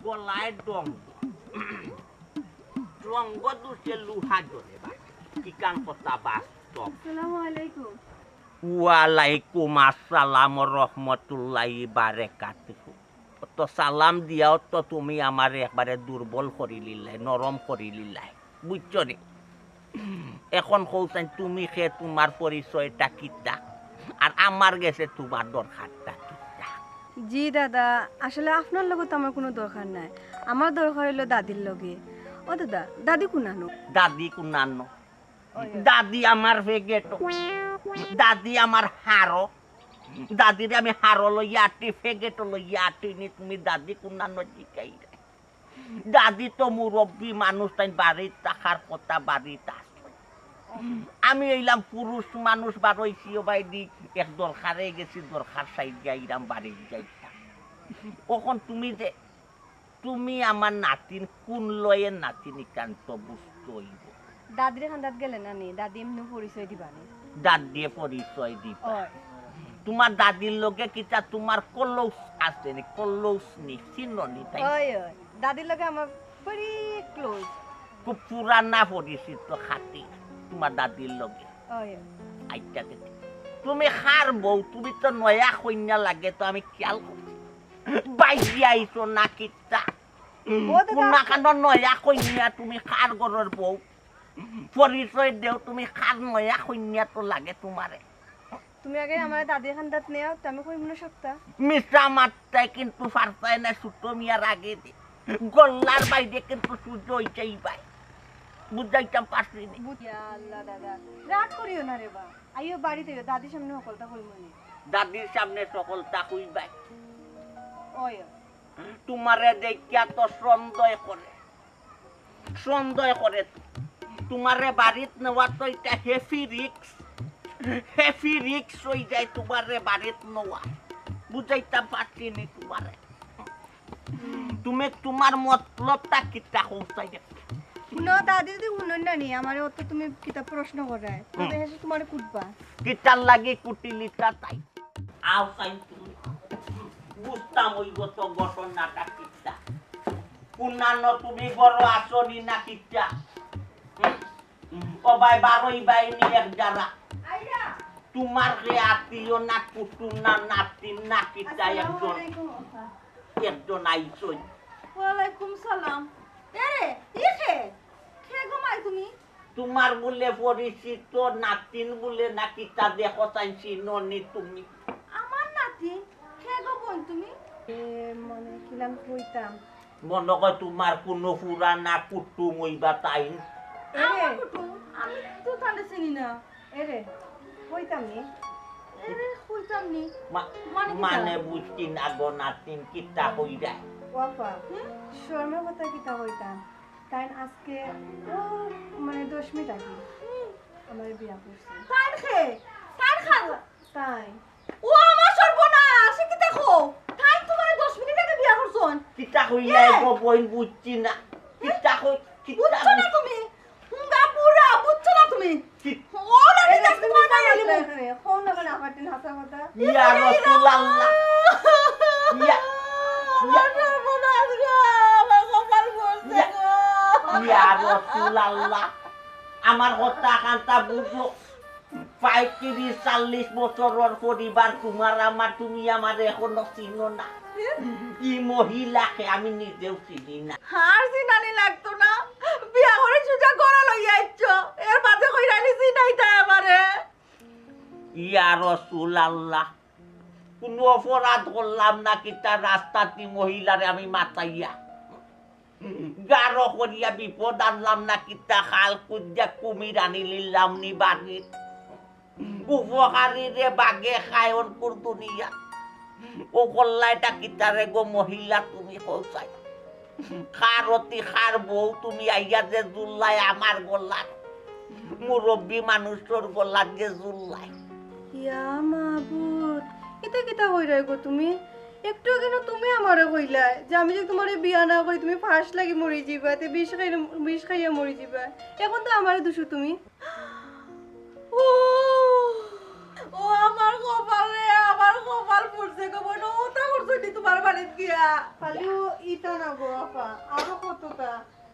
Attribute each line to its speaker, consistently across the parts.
Speaker 1: গলায় ডং রঙ্গ দুসে লুহা জলে বা কি কান কথা বাস্তব।
Speaker 2: আসসালামু আলাইকুম।
Speaker 1: ওয়ালাইকুম আসসালাম রহমতুল্লাহি বারাকাতুহু। তো সালাম দিয়াও তো তুমি আমার একবারে দুর্বল করে লিলাই, নরম করে লিলাই, বুঝছো রে? এখন কৌছেন তুমি সে তোমার পরিচয়টা কিতা আর আমার গেছে তোমার দরকারটা কিতা।
Speaker 2: জি দাদা, আসলে আপনার লগত আমার কোনো দরকার নাই। আমার দরকার হলো দাদির লগে। ও দাদা, দাদি কোনানো?
Speaker 1: দাদি কুনানো? দাদি আমার ফেগেটো, দাদি আমার হারো, দাদিরে আমি হারো লইয়া আটি ফেগেটো লইয়া আটি নি তুমি দাদি কুনানো জিকাই। দাদি তো মুরব্বী মানুষ, তাই বাড়ির থাকার কথা বাড়িতে আসবে। আমি এইলাম পুরুষ মানুষ বারইছি বাইদি এক দরকারে গেছি, দরকার সাইড যাইরাম বাড়ি যাইতাম। কখন তুমি যে তুমি আমার নাতিন কোন লয়ের নাতিন একান্ত বুঝতে হইব।
Speaker 2: দাদির খান্দাত গেলে না নি, দাদি এমনি পরিচয় দিবানি।
Speaker 1: দাদ দিয়ে পরিচয় দিবা। তোমার দাদির লগে কিটা তোমার কলৌস আছে নি? কলৌস নি চিননি তাই?
Speaker 2: ওই ওই দাদির লগে আমার ভেরি ক্লোজ,
Speaker 1: খুব পুরানা পরিচিত খাতি তোমার দাদির লগে।
Speaker 2: ওই
Speaker 1: আইটা তুমি খার বউ, তুমি তো নয়া কন্যা লাগে, তো আমি খেয়াল করছি বাইজি আইছো না কিটা কোনা কান্ড নয়া কন্যা, তুমি খার ঘরের বউ পরিচয় দেও, তুমি খার নয়া কন্যা তো লাগে তোমারে।
Speaker 2: তুমি আগে আমার দাদির খান্দাত নেও, তো আমি কই মনে সপ্তাহ
Speaker 1: মিশা মাত্রায় কিন্তু ফারতায় না, সুতো মিয়ার আগে দি গল্লার বাইরে কিন্তু সূর্য হইতেই পায়, বুঝাইতাম পারছি নি।
Speaker 2: আল্লাহ দাদা, রাগ করিও না রে বা, আইও বাড়িতে দাদির সামনে সকলটা কই মনে।
Speaker 1: দাদির সামনে সকলটা হইবাই,
Speaker 2: ওই
Speaker 1: তোমারে দেখিয়া তো সন্দেহ করে তোমারে বাড়িত নেওয়া তো এটা হেভি রিক্স হয়ে যায় তোমারে বাড়িত নেওয়া, বুঝাইতাম পারছি নি তোমারে। তুমি তোমার মতলবটা কিতা কৌসাই দেখ
Speaker 2: শুনো দাদি, যদি শুনুন না নি আমার অত তুমি কিতা প্রশ্ন করায়, তবে হেসে তোমার কুটবা
Speaker 1: কিতার লাগে কুটিলিটা তাই আও তাই তুমি বুঝতাম ওই গত ঘটনাটা কিতা। কুনানো তুমি বড় আসনি না কিতা? ও ভাই বারোই বাইনি এক যারা তোমার কে আত্মীয় না কুটুম না নাতিন না কিতা একজন আইসই।
Speaker 2: ওয়ালাইকুম সালাম। এরে ইখে খে ঘুমাই তুমি?
Speaker 1: তোমার বলে পরিচিত নাতিন বলে না কিতা দেখো চাইছি ননি তুমি।
Speaker 2: আমার নাতি খে গো বোন তুমি? মানে কিলাম কইতাম
Speaker 1: মনে হয় তোমার কোনো পুরানা কুটুম হইবা তাই।
Speaker 2: এরে কুটুম আমি তো তাহলে চিনি না। এরে কইতাম নি, এরে কইতাম নি
Speaker 1: মানে বুঝছি না গো নাতিন কিতা হই যায়।
Speaker 2: ওয়াফা শর্মার কথা কিতা কইতাম, তাই আজকে ও মানে 10 মিনিট আগে আমার বিয়া করছে। তাই খে তাই খা তাই ও আমার সর্বনাশ কি দেখো, তাই তোমার 10 মিনিট আগে বিয়া করছন।
Speaker 1: কিতা হই যায় গো বই বুঝছি না কিতা হই কিতা
Speaker 2: বুঝছো না তুমি? হুঙ্গা পুরা বুঝছো না তুমি? ওরা কি দেখতে পারবা না এখানে ফোন না মানে আমার দিন হাসা কথা
Speaker 1: ইয়া রাসূলুল্লাহ ইয়া ইয়া রাসূলুল্লাহ আমার কথা কান্তা বুঝলো 35-40 বছরের পরিবার তোমার আমার, তুমি আমার এখনো চিনো না। ই মহিলাকে আমি নিজেও চিনি না।
Speaker 2: হার চিনানি লাগতো না, বিয়া করে সুজা গড়া লইয়া আইছো, এর মাঝে কইরানি চিনাই তাই আমারে।
Speaker 1: ইয়া রাসূলুল্লাহ কোনো অপরাধ করলাম না কি তার রাস্তাতে মহিলারে আমি মাতাইয়া গাঢ় করিয়া বিপদ আনলাম না কি তা খাল কুদ্যা কুমির আনি লিলাম নি বাড়ির উপকারীরে বাগে খায়ন কর দুনিয়া ও কল্লাইটা কি তারে গো মহিলা তুমি কৌসাই খারতি খার বউ তুমি আইয়া যে জুল্লাই আমার গলার মুরব্বী মানুষের গলার যে জুল্লাই।
Speaker 2: ইয়া মাবুদ, এটা কিতা হই রে গো তুমি? একটু কেন তুমি আমারে কইলা যে আমি যে তোমারে বিয়া না করি তুমি ফাঁস লাগি মরি যাবা, তে বিষ খাইয়া মরি যাবা, এখন তো আমারে দোষো তুমি। ও ও আমার কপাল রে, আমার কপাল।
Speaker 3: কপাল পড়ছে গো বোন ওটা করছনি তোমার বাড়িতে গিয়া
Speaker 2: খালি ইটা না গো আপা আরো কতটা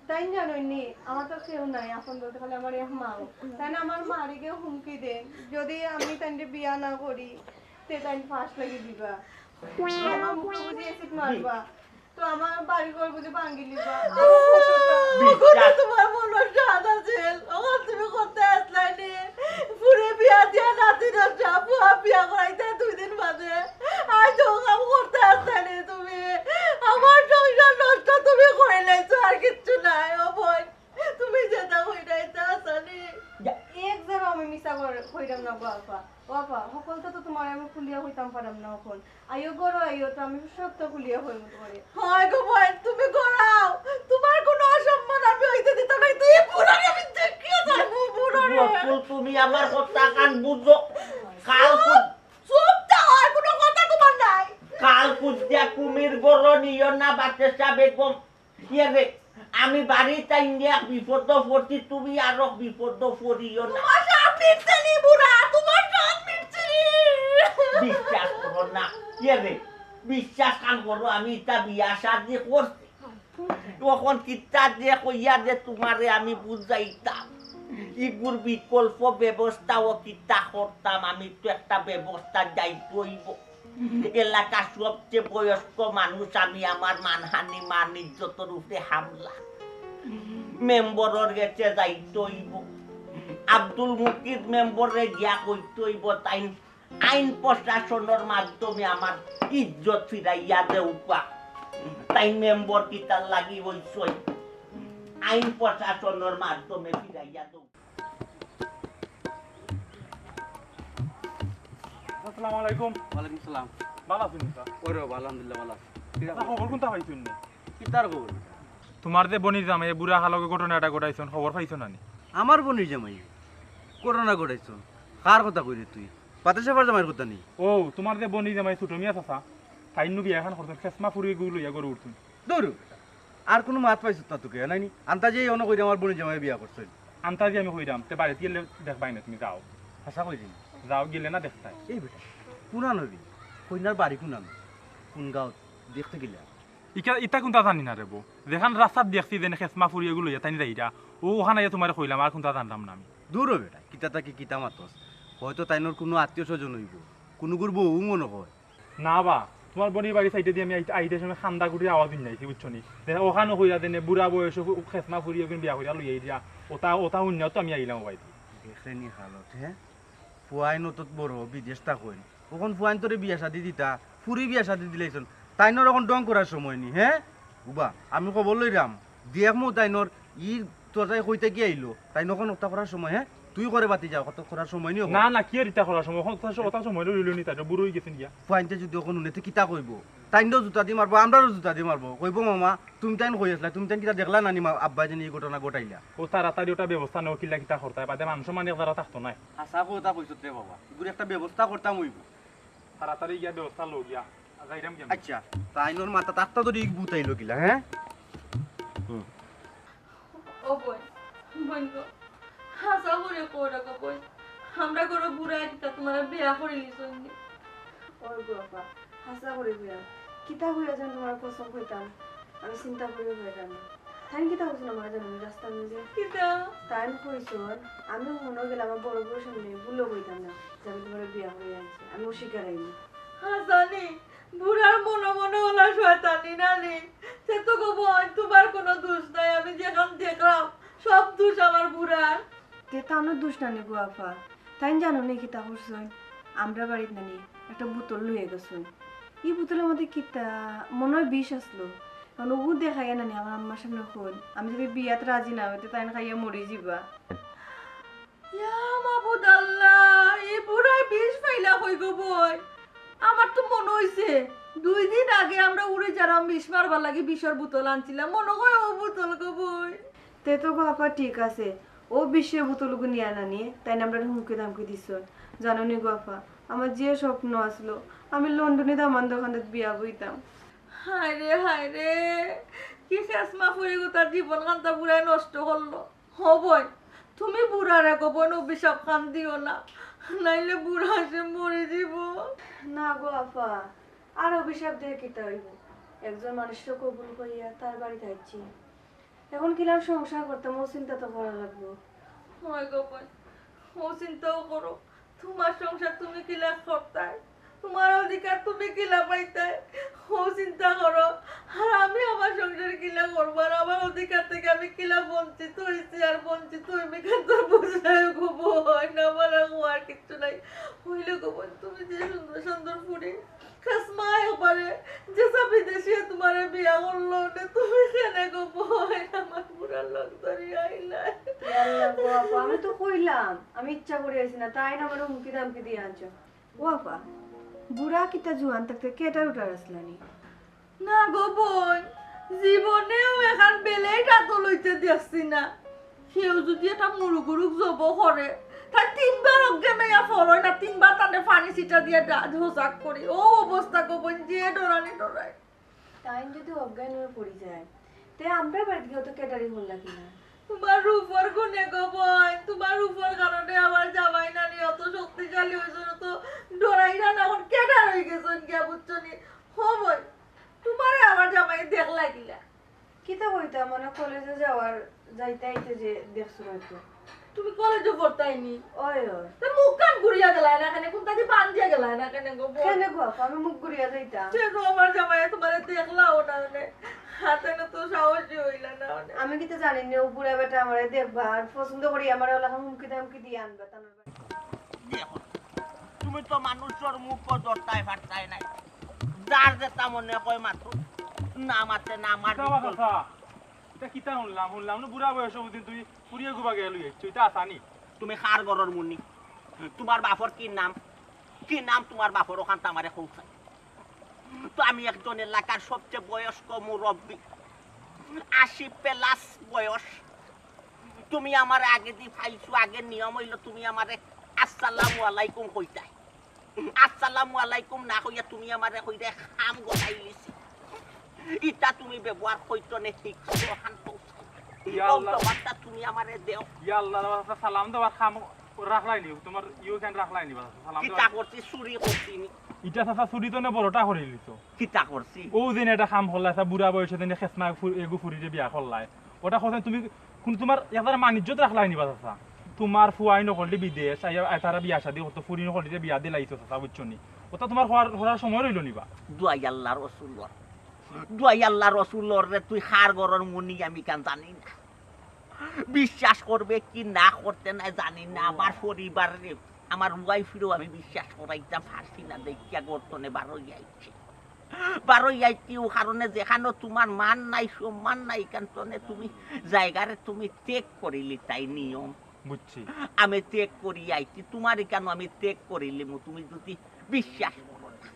Speaker 2: তাই জানোনি আমার তো কেউ নাই আপন বলতে খালি আমার এক মা তাই না আমার মারিকে হুমকি দে যদি আমি তাইকে বিয়া না করি তে তাই ফাঁস লাগি দিবা আমার মুখ বুঝে এসিড মারবা তো আমার বাড়ি ঘর বুঝে ভাঙ্গি লিবা আরো কতটা
Speaker 3: তোমার মনের স্বাদ আছে ওখান তুমি করতে আসলাইনি পুরে বিয়া দিয়া নাতি নষ্টা বুয়া বিয়া করাইতে 2 দিন বাদে আজ কাম করতে আসলাইনি তুমি আমার সংসার নষ্ট তুমি করে লাইছো আর কিচ্ছু নাই ও বোন তুমি যেটা কইরাইতে আসনি
Speaker 2: এক জায়গা আমি মিছা কইরাম না গো আপা ও আপা সকলটা তো তোমার আমি খুলিয়া হইতাম পারাম না এখন আইও গরো আইও তো আমি সব তো খুলিয়া হইম তোমারে
Speaker 3: হয় গো বোন তুমি করাও তোমার কোনো অসম্মান আমি হইতে দিতাম না তুই পুরো আমি দেখিও যাবো পুরো
Speaker 1: বকুল তুমি আমার কথা কান বুঝো কাল
Speaker 3: চুপ থাকো আর কোনো কথা তোমার নাই
Speaker 1: কাল কুদ্যা কুমির গড় নিও না বাচ্চা বেগম ইয়ে রে আমি বাড়িতে ইন্ডিয়া বিপদ পড়ছি তুমি আরো বিপদ পড়িও না
Speaker 3: তোমার সাপ মিটছে নি বুড়া তোমার সাপ মিটছে
Speaker 1: বিশ্বাস করো না ইয়ে রে বিশ্বাস কান করো আমি তা বিয়া শাদি করছি তখন কিতা দিয়ে কইয়া যে তোমারে আমি বুঝাইতাম ইগুর বিকল্প ব্যবস্থা ও কিতা করতাম আমি তো একটা ব্যবস্থা যাইতে হইব এলাকার সবচেয়ে বয়স্ক মানুষ আমি আমার মানহানি মান ইজ্জতের উপরে হামলা মেম্বরের গেছে যাইতে হইব আব্দুল মুকিদ মেম্বরে গিয়া কইতে হইব তাই আইন প্রশাসনের মাধ্যমে আমার ইজ্জত ফিরাইয়া দেউপা তাই মেম্বর কিতার লাগি হইছই আইন প্রশাসনের মাধ্যমে ফিরাইয়া দেউ।
Speaker 4: আসসালামু আলাইকুম।
Speaker 5: ওয়ালাইকুম সালাম।
Speaker 4: ভালো আছেন তা?
Speaker 5: ওরে বাবা, আলহামদুলিল্লাহ ভালো আছি।
Speaker 4: তা খবর কোনটা পাইছেন নি?
Speaker 5: কি তার খবর?
Speaker 4: তোমার যে বনি জামাই বুড়া হালকে ঘটনাটা ঘটাইছেন খবর পাইছো না নি?
Speaker 5: আমার বোনের জামাই করোনা ঘটাইছ। কার কথা কইলি তুই? পাতে সাফার জামাইয়ের কথা নেই।
Speaker 4: ও তোমার যে বনি জামাই ছোট মিয়া চাচা তাইনু বিয়া এখন করতেন খেসমা ফুরি গুলো ইয়া করে উঠতুন।
Speaker 5: দৌড় আর কোনো মাত পাইছ না তোকে নাইনি আন্তাজে অন্য কইরা আমার বোনের জামাই বিয়া করছ।
Speaker 4: আন্তাজি আমি কইরাম তে বাড়িতে গেলে দেখবাই না তুমি যাও।
Speaker 5: হাসা কইলি
Speaker 4: যাও গেলে না দেখতাই।
Speaker 5: এই বেটা কোনা নবি কইনার বাড়ি কোনান কোন গাঁও দেখতে গেলে
Speaker 4: ইটা কোনটা জানি না রে বউ যেখান রাস্তাত দেখছি যে খেসমা ফুরি এগুলো ইয়া তাইনি যাইরা ও ওখানে তোমার কইলাম আর কোনটা জানলাম না আমি।
Speaker 5: দূর বেটা কিতা তাকে কিতা মাতস হয়তো তাইনোর কোনো আত্মীয় স্বজন হইব কোনো গুর বউ মনে হয়
Speaker 4: না বা তোমার বনির বাড়ি সাইডে দিয়ে আমি আইতে সময় খান্দা গুড়ি আওয়াজ দিন যাইছি বুঝছো নি ওখানে কইরা দেনে বুড়া বয়স খেসমা ফুরি ওখানে বিয়া কইরা লইয়া দিয়া ওটা ওটা উন্নত তো আমি আইলাম বাড়িতে।
Speaker 5: দেখেনি হালত হ্যাঁ ফুয়াইন অত বড় বিদেশ তা কইন ওখন ফুয়াইন তোরে বিয়া শাদি দিতা ফুরি বিয়া শাদি দিলাইছন তাইনর এখন ডং করার সময় নি হ্যাঁ উবা আমি খবর লইরাম দেখমু তাইনর ই তোর যাই কইতে কি আইলো তাই নখন ওটা করার সময় হ্যাঁ তুই করে বাতি যাও কত করার সময় নি
Speaker 4: না না কি রিতা করার সময় ওটা সময় লইলো নি তাই বুড়ো হয়ে গেছেন গিয়া
Speaker 5: ফুয়াইনতে যদি ওখন উনেতে কিতা কইব তাইনও জুতা দি মারবো আমরাও জুতা দি মারবো কইব মামা তুমি তাইন কই আসলা তুমি তাইন কিতা দেখলা নানি আব্বা জানি এই ঘটনা ঘটাইলা
Speaker 4: ও তাড়াতাড়ি ওটা ব্যবস্থা নেও কিলা কিতা করতে বাদে মানুষ মানে যারা থাকতো নাই
Speaker 5: আশা কথা কইছত রে বাবা এগুলো একটা ব্যবস্থা করতাম হইব
Speaker 4: তাড়াতাড়ি গিয়া ব্যবস্থা লো গিয়া যাইরাম গিয়া
Speaker 5: আচ্ছা তাইনোর মাথা তাত্তা তো রিক বুতাইলো কিলা হ্যাঁ
Speaker 3: ও বোন বোন গো হাসা করে কোরা গো বোন আমরা করে বুড়া দিতা তোমার বিয়া করে লিছন
Speaker 2: ওই গো আপা হাসা করে বিয়া কিতা হইয়া যেন তোমার পছন্দ হইতাম আমি চিন্তা করে হইতাম না তাই কিতা হইছিল আমার জানো রাস্তা নিজে
Speaker 3: কিতা
Speaker 2: তাই কইছন আমি মনে গেলাম আমার বড় বড় সামনে ভুলো হইতাম না যে আমি তোমার বিয়া হয়ে আনছি আমি অস্বীকার আইনি
Speaker 3: হাসানি বুড়ার মনে মনে ওলা শয়তানি নানি সে তো গো বোন তোমার কোনো দোষ নাই আমি যেখান দেখলাম সব দোষ আমার বুড়ার
Speaker 2: তে তানো দুষ নানি গো আপা তাই জানো নি কিতা করছন আমরা বাড়িতে নানি একটা বোতল লইয়ে গেছন এই বোতলের মধ্যে কিতা মনে হয় বিষ আসলো কারণ ও দেখাইয়া নানি আমার আম্মার সামনে হল আমি যদি বিয়াতে রাজি না হইতে তাই খাইয়া মরে যাবা
Speaker 3: ইয়া মাবুদ আল্লাহ এই বুড়ার বিষ ফাইলা হই গো বই আমার তো মনে হইছে 2 দিন আগে আমরা উড়ে যারাম বিষ মারবার লাগি বিষের বোতল আনছিলাম মনে হয় ও বোতল গো বই
Speaker 2: তে তো গো আপা ঠিক আছে ও বিশ্বের বোতলগুলো নিয়ে না নিয়ে তাই না আমরা হুমকি দামকি দিছ জানো নি গো আপা আমার যে স্বপ্ন আসলো আমি লন্ডনে দামান দোকানে বিয়া বইতাম
Speaker 3: হায় রে কি শেষমা ফুরি গো তার জীবন কান্তা পুরাই নষ্ট করলো হ বই তুমি বুড়ারে গোপন অভিশাপ খান দিও না, নাইলে বুড়া সে মরে যাব।
Speaker 2: না গো আপা, আর অভিশাপ দিয়ে কিতা হইব? একজন মানুষকে কবুল করিয়া তার বাড়িতে আইছি, এখন কিলার সংসার করতে মো চিন্তা তো করা লাগবে।
Speaker 3: হয় গোপন, ও চিন্তাও করো, তোমার সংসার তুমি কিলা করতাই, তোমার অধিকার তুমি কিলা পাইতাই, ও চিন্তা করো। আর আমি আমার সংসার কিলা করবো, আর আমার অধিকার থেকে আমি কিলা বঞ্চিত হয়েছি, আর বঞ্চিত হইবে কিন্তু বুঝায় গোবো হয় না, আমার আর কিচ্ছু নাই। হইলে গোপন, তুমি যে সুন্দর সুন্দর ফুড়ি খাসমায় পারে যেসব বিদেশে তোমার বিয়া করলো, তুমি কেন গোবো হয় না আমার পুরা লোক ধরিয়ে আইলা।
Speaker 2: আল্লাহ গো আপা, আমি তো কইলাম আমি ইচ্ছা করে আইছি না, তাই না আমার হুমকি দামকি দিয়ে আনছো। ও আপা, বুড়া কিতা জুয়ান থাকতে কেটার উঠার আসলানি?
Speaker 3: না গো বোন, জীবনেও এখন বেলেই টাতো লইতে দিচ্ছি না। সেও যদি এটা মুরুগুরুক জব করে, তার 3 বার অজ্ঞান হইয়া ফরয় না, 3 বার তানে পানি ছিটা দিয়ে ঝোঁচাক করি। ও অবস্থা গো বোন, যে ডরানি ডরায়।
Speaker 2: তাই যদি অজ্ঞান হয়ে পড়ি যায়, তে আমরা বাড়িতে গিয়ে তো কেটারি হল নাকি না?
Speaker 3: তোমার রূপর গুণে গো বোন, তোমার রূপর কারণে আমার জামাই নানি অত শক্তিশালী হয়েছে, তো ডরাই না, এখন কেডার হয়ে গেছেন গিয়া বুঝছো নি। হো বোন, তোমারে আমার জামাই দেখ লাগিলা।
Speaker 2: কিতা বইতা মানে কলেজে যাওয়ার যাইতে আইতে যে দেখছো হয়তো।
Speaker 3: তুমি কলেজে পড়তাইনি,
Speaker 2: ওই ওই
Speaker 3: তা মুখ কান ঘুরিয়া গেলায় না কেন, কোন তাজি পান দিয়ে গেলায় না কেন গো বোন?
Speaker 2: কেন গো আপা, আমি মুখ ঘুরিয়া যাইতাম?
Speaker 3: সে তো আমার জামাই তোমারে দেখলাও না, মানে হাতে না তো সাহসী হইলা না। মানে
Speaker 2: আমি কি তো জানি না ও বুড়া বেটা আমারে দেখবা আর পছন্দ করি আমার ওলা হুমকি দামকি দিয়ে আনবা তানোর বাড়ি।
Speaker 1: দেখো, তুমি তো মানুষের মুখ ধরতাই ফাটতাই নাই, যার যেটা মনে কয় মাত্র না মাতে না মার।
Speaker 4: এটা কিতা শুনলাম শুনলাম না বুড়া বয়স বুদিন তুই ফুরিয়ে গুবা গেল এটা আসানি?
Speaker 1: তুমি খার গরর মুনি, তোমার বাপর কি নাম? কি নাম তোমার বাপর? ওখান তো আমারে কৌশল। তো আমি একজন এলাকার সবচেয়ে বয়স্ক মুরব্বী, 80+ বয়স। তুমি আমার আগে দি পাইছো, আগে নিয়ম হইল তুমি আমারে আসসালামু আলাইকুম কইতাই। আসসালামু আলাইকুম না কইয়া তুমি আমারে কইতে খাম গলাই লিছি। ইটা তুমি ব্যবহার কইতো নে ঠিক ওখান পৌঁছাই। তুমি আমারে দেও।
Speaker 4: ইয়া আল্লাহ, সালাম দেওয়ার খাম রাখলাইনি তোমার ইউ কেন রাখলাইনি সালাম
Speaker 1: কিতা করছি? চুরি করছি নি?
Speaker 4: ইটা চাচা চুরি তো নে বড়টা করে লিছো।
Speaker 1: কিতা করছি?
Speaker 4: ও দিন এটা খাম হল্লাই বুড়া বয়সে দিন খেসমা এগু ফুরিতে বিয়া করলাই, ওটা কথা তুমি তোমার এবার মানিজ্যত রাখলাইনি বা চাচা। তোমার ফুয়াই নকলি বিদেশ তারা বিয়া শাদি হতো, ফুরি নকলিতে বিয়া দিলাইছো চাচা, বুঝছো নি? ওটা তোমার হওয়ার সময় রইল নিবা।
Speaker 1: দুয়াই আল্লাহ রসুলর, দুয়াই আল্লাহ রসুলর রে তুই খার গরর মুনি আমি কেন জানি না। বিশ্বাস করবে কি না করতে না জানি না। আমার পরিবার রে, আমার ওয়াইফেরও আমি বিশ্বাস করাইতাম পারছি না, দেখিয়া গর্তনে বারোই আইছি। বারোই আইছি ও কারণে যেখানে তোমার মান নাই সম্মান নাই, কারণে তুমি জায়গারে তুমি ত্যাগ করিলি, তাই নিয়ম।
Speaker 4: বুঝছি,
Speaker 1: আমি ত্যাগ করি আইছি, তোমার কেন আমি ত্যাগ করিলি? তুমি যদি বিশ্বাস করো না,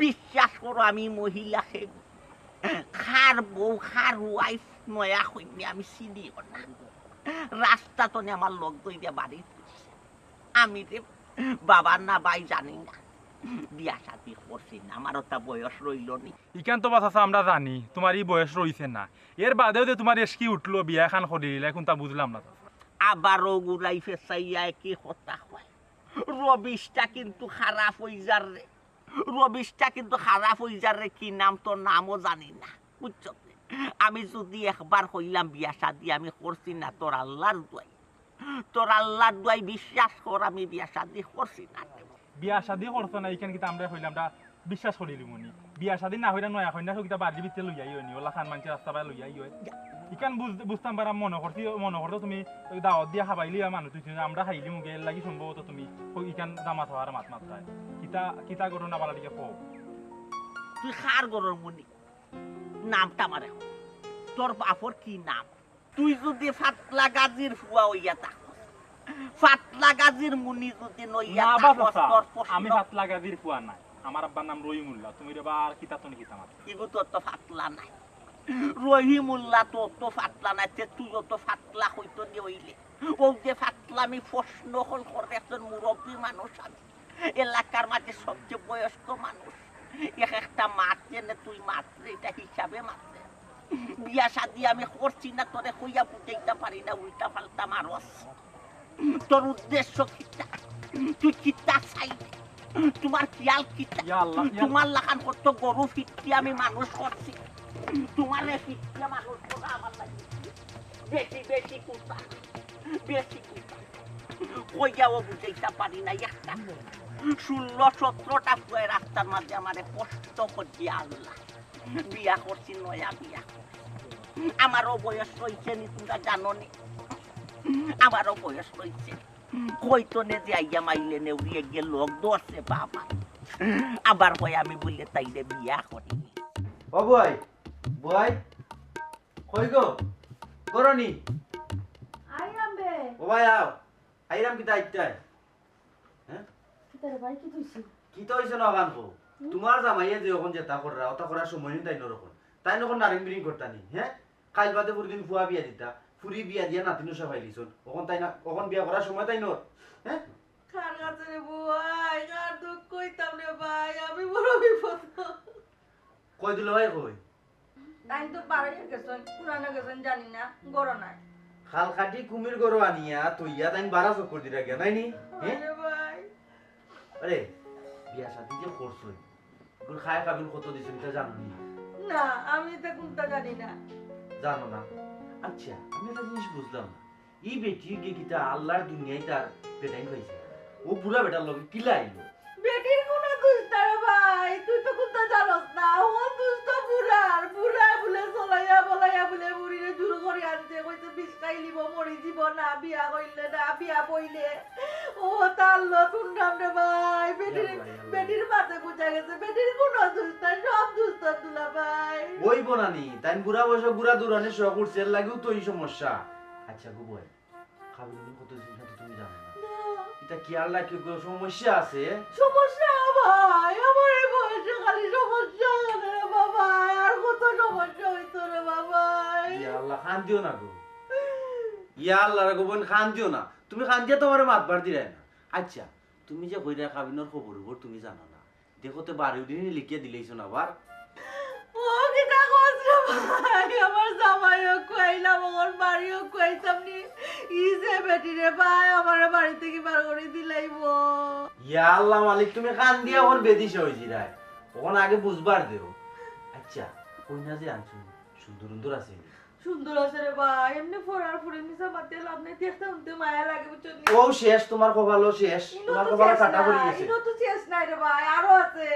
Speaker 1: বিশ্বাস করো আমি মহিলাকে খার বউ খার ওয়াইফ নয়া হইনি আমি চিনিও না। রাস্তা তো আমার লোক দই দিয়ে বাড়ি আমি রে বাবা না ভাই জানি না, বিয়া শাদি করছি না, আমারও তা বয়স রইল নি।
Speaker 4: ইকান তো বাচ্চা আমরা জানি তোমার এই বয়স রইছে না, এর বাদেও যে তোমার এসকি উঠলো বিয়া খান করিলে এখন তা বুঝলাম না।
Speaker 1: আবারও গুড়াই ফেসাইয়া কি হতা হয়। রবিশটা কিন্তু খারাপ হয়ে যার রে, রবিশটা কিন্তু খারাপ হয়ে যার রে। কি নাম? তোর নামও জানি না, বুঝছো? আমি যদি একবার হইলাম বিয়া শাদি আমি করছি না, তোর আল্লাহর দোয়াই, তোর আল্লাহর দোয়াই বিশ্বাস কর আমি বিয়া শাদি করছি না।
Speaker 4: বিয়া শাদি করছো না ইখান কিন্তু আমরা হইলাম বিশ্বাস করিলি মনি। বিয়া শাদি না হইলা নয়া হইনা সব বাড়ির ভিতরে লইয়াই হয়নি, ওলা খান মানুষের রাস্তা বাইরে লইয়াই হয়। ইকান বুঝতাম পারা মনে করতো তুমি দাওয়াত দিয়া খাবাইলি মানুষ তুই আমরা খাইলি মুখে লাগি সম্ভবত তুমি ইকান দামাত হওয়ার মাত মাত্রায় কিতা কিতা ঘটনা বালা দিকে কো।
Speaker 1: তুই খার গরর মুনি, নামটা আমার এখন তোর বাপর কি নাম? তুই যদি ফাতলা গাজির ফুয়া হইয়া থাক, ফাতলা গাজির মুনি যদি নইয়া
Speaker 4: না
Speaker 1: থাক,
Speaker 4: বাবা
Speaker 1: তোর প্রশ্ন
Speaker 4: আমি ফাতলা গাজির ফুয়া নাই, আমার আব্বার নাম রহিমুল্লাহ। তুমি রে বার কিতা তো কিতা মাত
Speaker 1: এগো তোর তো ফাতলা নাই, রহিমুল্লাহ তোর তো ফাতলা নাই, তুইও তো ফাতলা হইতো নি হইলে। ও যে ফাতলা আমি প্রশ্ন হল করে একজন মুরব্বী মানুষ, আমি এলাকার মাঝে সবচেয়ে বয়স্ক মানুষ, এক একটা মাছ জেনে তুই মাত্রে এটা হিসাবে মাত্রে বিয়া শাদি আমি করছি না তোরে কইয়া বুঝাইতে পারি না উল্টা পাল্টা মারস তোর উদ্দেশ্য কিটা তুই কিটা চাই তোমার খেয়াল কিটা
Speaker 4: ইয়া আল্লাহ, ইয়া
Speaker 1: তোমার লাগান কত গরু ফিটকি আমি মানুষ করছি তোমারে ফিটকে মানুষ করা আমার লাগে বেশি বেশি কুতা বেশি কুতা কইয়াও বুঝাইতে পারি না একটা 16-17টা ফুয়ে রাস্তার মাঝে আমারে কষ্ট করছি আল্লাহ বিয়া করছি নয়া বিয়া আমারও বয়স রয়েছে নি তোমরা জানো নি আমারও বয়স রয়েছে কইতো নে যে আইয়া মাইলে নে উড়িয়ে গিয়ে লোক ধরছে বাবা আবার কই আমি বললে তাইলে বিয়া করিনি
Speaker 5: ও বুয়াই বুয়াই কই গো করনি
Speaker 2: আইরাম বে
Speaker 5: ও ভাই আও আইরাম কি তাইতাই হ্যাঁ
Speaker 2: তোর ভাই কি তুইছি
Speaker 5: কি তো হইছে না গানবো তোমার জামাইয়ে যে ওখান যেতা কররা ওটা করার সময় নেই তাই নরকম তাই নখন নারিং বিরিং করতানি হ্যাঁ কাল বাদে পুরদিন ফুয়া বিয়া দিতা ফুরি বিয়া দিয়া নাতিনো সব ফাইলিছন ওখান তাই না ওখান বিয়া করার সময় তাই নর হ্যাঁ
Speaker 3: কার কাছে রে বুয়াই কার দুঃখ কইতাম রে ভাই আমি বড় বিপদ
Speaker 5: কই দিল ভাই কই
Speaker 3: তাই তো বাড়ি গেছেন পুরানো গেছেন জানি না গড় নাই
Speaker 5: খাল খাটি কুমির গরো আনিয়া তুইয়া তাই 12 চক্কর দিরা গে নাইনি হ্যাঁ
Speaker 3: আরে ভাই
Speaker 5: আরে বিয়া শাদি যে করছই কোন খায় কাবিল কত দিছেন তা জানো নি
Speaker 3: না আমি তো কোনটা জানি না
Speaker 5: জানো না আচ্ছা আমি একটা জিনিস বুঝলাম না এই বেটি গে কিতা আল্লাহর দুনিয়ায় তার বেটাই হইছে ও বুড়া বেটার লগে কিলা আইলো
Speaker 3: বেটির কোন দুষ্ট রে ভাই তুই তো কোনটা জানোস না ও দুষ্ট বুড়ার বুড়া বলে চলাইয়া বলাইয়া বলে বুড়িরে জুর করে আনছে কইতে বিষ খাইলিব মরি জীব না বিয়া হইলে না বিয়া বইলে ও তার নতুন নাম রে ভাই বেটির মাথা বুঝা গেছে বেটির কোন দুষ্ট সব দুষ্ট তুলা ভাই
Speaker 5: ওই বনানি তাই বুড়া বয়স বুড়া দূরানে শখ উঠছে এর লাগেও তো এই সমস্যা আচ্ছা গো বয় কাবিল কত দিন ধরে তুমি জানো না এটা কি আল্লাহ কি কোনো সমস্যা আছে
Speaker 3: সমস্যা ভাই আমার এই বয়সে খালি সমস্যা রে বাবা আর কত সমস্যা হইতো রে বাবা
Speaker 5: ইয়া আল্লাহ খান দিও না গো ইয়া আল্লাহ রে গো বোন খান দিও না তুমি খান দিয়া তোমার মাতবার দিরাই না আচ্ছা তুমি যে কইরা কাবিনের খবর তুমি জানো না দেখো তো 12 দিন লিখিয়ে দিলেইছো না আবার
Speaker 3: ও কিটা কষ্ট ভাই আমার জামাইও কইলাম আমার বাড়িও কইতাম নি ই যে বেটি রে ভাই আমার বাড়ি থেকে বার করে দিলাইবো
Speaker 5: ইয়া আল্লাহ মালিক তুমি কান দিয়া ওর বেদিস হই জিরায় ওখান আগে বুঝবার দেও আচ্ছা কই না যে আনছো সুন্দর সুন্দর আছে
Speaker 3: সুন্দর আছে রে ভাই এমনি ফোরার ফুরে মিশা মাতে লাভ নাই দেখতে উনতে মায়া লাগে বুঝছো নি
Speaker 5: ও শেষ তোমার কপালও শেষ তোমার কপালে কাটা পড়ে গেছে
Speaker 3: ইনো তো শেষ নাই রে ভাই আরো আছে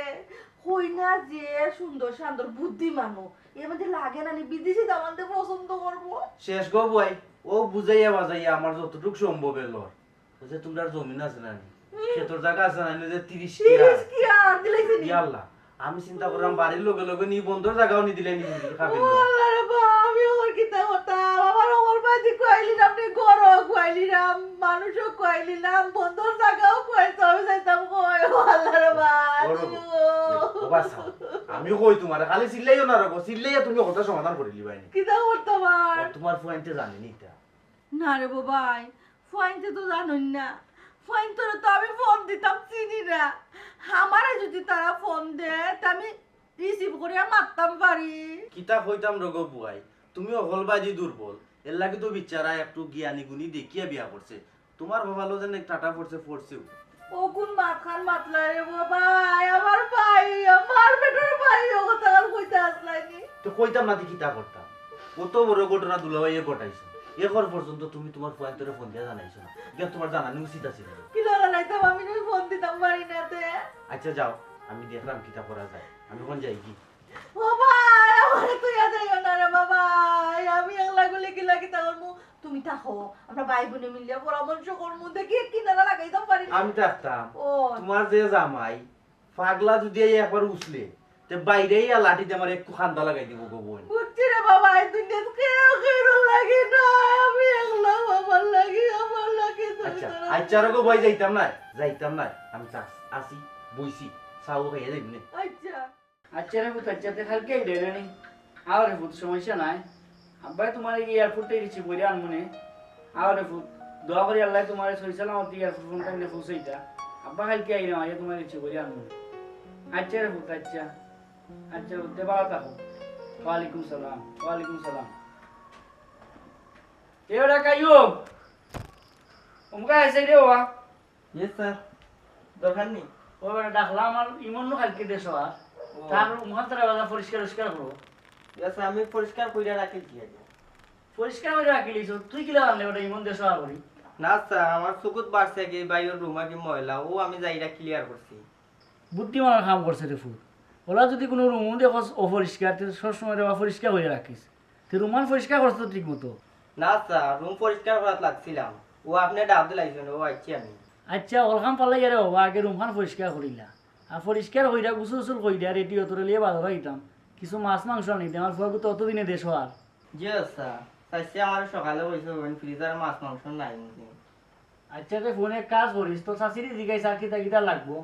Speaker 3: কই না যে সুন্দর সুন্দর বুদ্ধিমানও এর মধ্যে লাগে না নি বিদেশি দামানতে পছন্দ করবো
Speaker 5: শেষ গো ভাই ও বুঝাইয়া বাজাইয়া আমার যতটুকু সম্ভব এলো বুঝে তোমার জমিন আছে না নি ক্ষেতর জায়গা আছে না নি যে 30
Speaker 3: কি আর দিলাইছে নি
Speaker 5: ইয়া আল্লাহ আমি চিন্তা করলাম বাড়ির লগে লগে নি বন্ধুর জায়গাও নি দিলে নি খাবেন
Speaker 3: ও আল্লাহ রে বাবা আমি ওর কিতা কথা আমার ওর বাড়ি কইলি না আপনি গরো কইলি না মানুষও কইলি না বন্ধুর জায়গাও কইতে হবে যাইতাম কই ও আল্লাহ রে
Speaker 5: ও বাসা আমি কই তোমার খালি চিল্লাইও না রগো চিল্লাইয়া তুমি কথা সমাধান করে লিবাই নি
Speaker 3: কিতা করতাম আর
Speaker 5: তোমার ফুয়াইতে জানি নি তা
Speaker 3: না রে বাবাই ফাইনতে তো জানুন না ফাইন তোরে তো আমি ফোন দিতাম চিনি না আমারে যদি তারা ফোন দেয় তা আমি রিসিভ করে মারতাম পারি
Speaker 5: কিতা কইতাম রগো বুয়াই তুমি অকলবাজি দুর্বল এর লাগে তো বিচারা একটু জ্ঞানী গুণী দেখিয়া বিয়া করছে তোমার ভালো যেন টাটা পড়ছে পড়ছেও
Speaker 3: ও কোন মাথান মাতলা রে বাবাই আমার ভাই আমার বেটার ভাই ও কথা আর কইতে আসলাইনি
Speaker 5: তো কইতাম না কিতা করতাম কত বড় ঘটনা দুলাভাইয়ে ঘটাইছো এরপর পর্যন্ত তুমি তোমার ফুয়াইন্তরে ফোন দিয়া জানাইছো না কেন তোমার জানানি উচিত আছে
Speaker 3: কি লাগা লাইতাম আমি না ফোন দিতাম পারি না তে
Speaker 5: আচ্ছা যাও আমি দেখলাম কিতা করা যায় আমি কোন যাই কি
Speaker 3: ও ভাই আমার তুই যাইও না রে বাবাই আমি একলা গুলি কি লাগি তাহলে তুমি থাকো আমরা ভাই বোনে মিলিয়া পরামর্শ করমু দেখি কিনারা লাগাইতাম পারি না
Speaker 5: আমি থাকতাম
Speaker 3: ও
Speaker 5: তোমার যে জামাই পাগলা যদি একবার উছলে তে বাইরেই আর লাঠিতে আমার একটু খান্দা লাগাই দিব গো বোন
Speaker 3: বুঝছি রে বাবা এই দুনিয়া কেউ কেউ লাগে না আমি একলা আমার লাগে
Speaker 5: আচ্ছা আচ্ছা রগো ভাই যাইতাম না আমি আসি বইছি সাউ খাইয়া যাইব নে
Speaker 3: আচ্ছা
Speaker 6: আচ্ছা রে পুত আচ্ছা তে কালকে দেবে নি আর রে পুত সমস্যা নাই আব্বা তোমার এই এয়ারপোর্টে গেছি বইরা আনমনে আর রে পুত দোয়া করি আল্লাহ তোমার সইসালাম অতি এয়ারপোর্ট ফোন টাইমে পৌঁছাইতা আব্বা কালকে আইলাম আইয়া তোমার গেছি বইরা আনমনে আচ্ছা রে পুত আচ্ছা আচ্ছা তে ভালো থাকো ওয়ালাইকুম সালাম ওয়ালাইকুম সালাম এওরা কাইয়ুব উমকা এসে রে ওয়া
Speaker 1: ইয়েস স্যার দরকার নেই
Speaker 6: ওরা ডাকলাম আমার ইমন কালকে দেশ আর তার উমকা তারা বাজা পরিষ্কার পরিষ্কার করো
Speaker 1: ইয়েস আমি পরিষ্কার কইরা রাখি আগে
Speaker 6: পরিষ্কার করে রাখিলিস তুই কিলা আনলে ওটা ইমন দেশ আর করি
Speaker 1: না স্যার আমার চকুত বাড়ছে কি বাইরের রুমা কি ময়লা ও আমি যাইরা ক্লিয়ার করছি
Speaker 6: বুদ্ধিমানের কাম করছে রে ফুল ওরা যদি কোনো রুম দেখো অপরিষ্কার তো সবসময় রে অপরিষ্কার হয়ে রাখিস তুই রুমান পরিষ্কার করছ তো ঠিক মতো
Speaker 1: না স্যার রুম পরিষ্কার করাত লাগছিলাম ও আপনি ডাব দিলাইছেন ও আইছি আমি
Speaker 6: আচ্ছা ওরখান পাল্লাই গেলে হবা আগে রুমখান পরিষ্কার করিলা আর পরিষ্কার হইরা গুসল উসুল কইরা রেডি হতরে লিয়ে বাজার হইতাম কিছু মাছ মাংস আনিতে আমার ফুয়াকে তো অতদিনে দেশ আর
Speaker 1: জি স্যার চাইছি আমার সকালে বইছে ফ্রিজার মাছ মাংস নাই নাকি
Speaker 6: আচ্ছা রে ফোনে কাজ করিস তো শাশুড়ি জিজ্ঞাসা আর কিতা কিতা লাগবো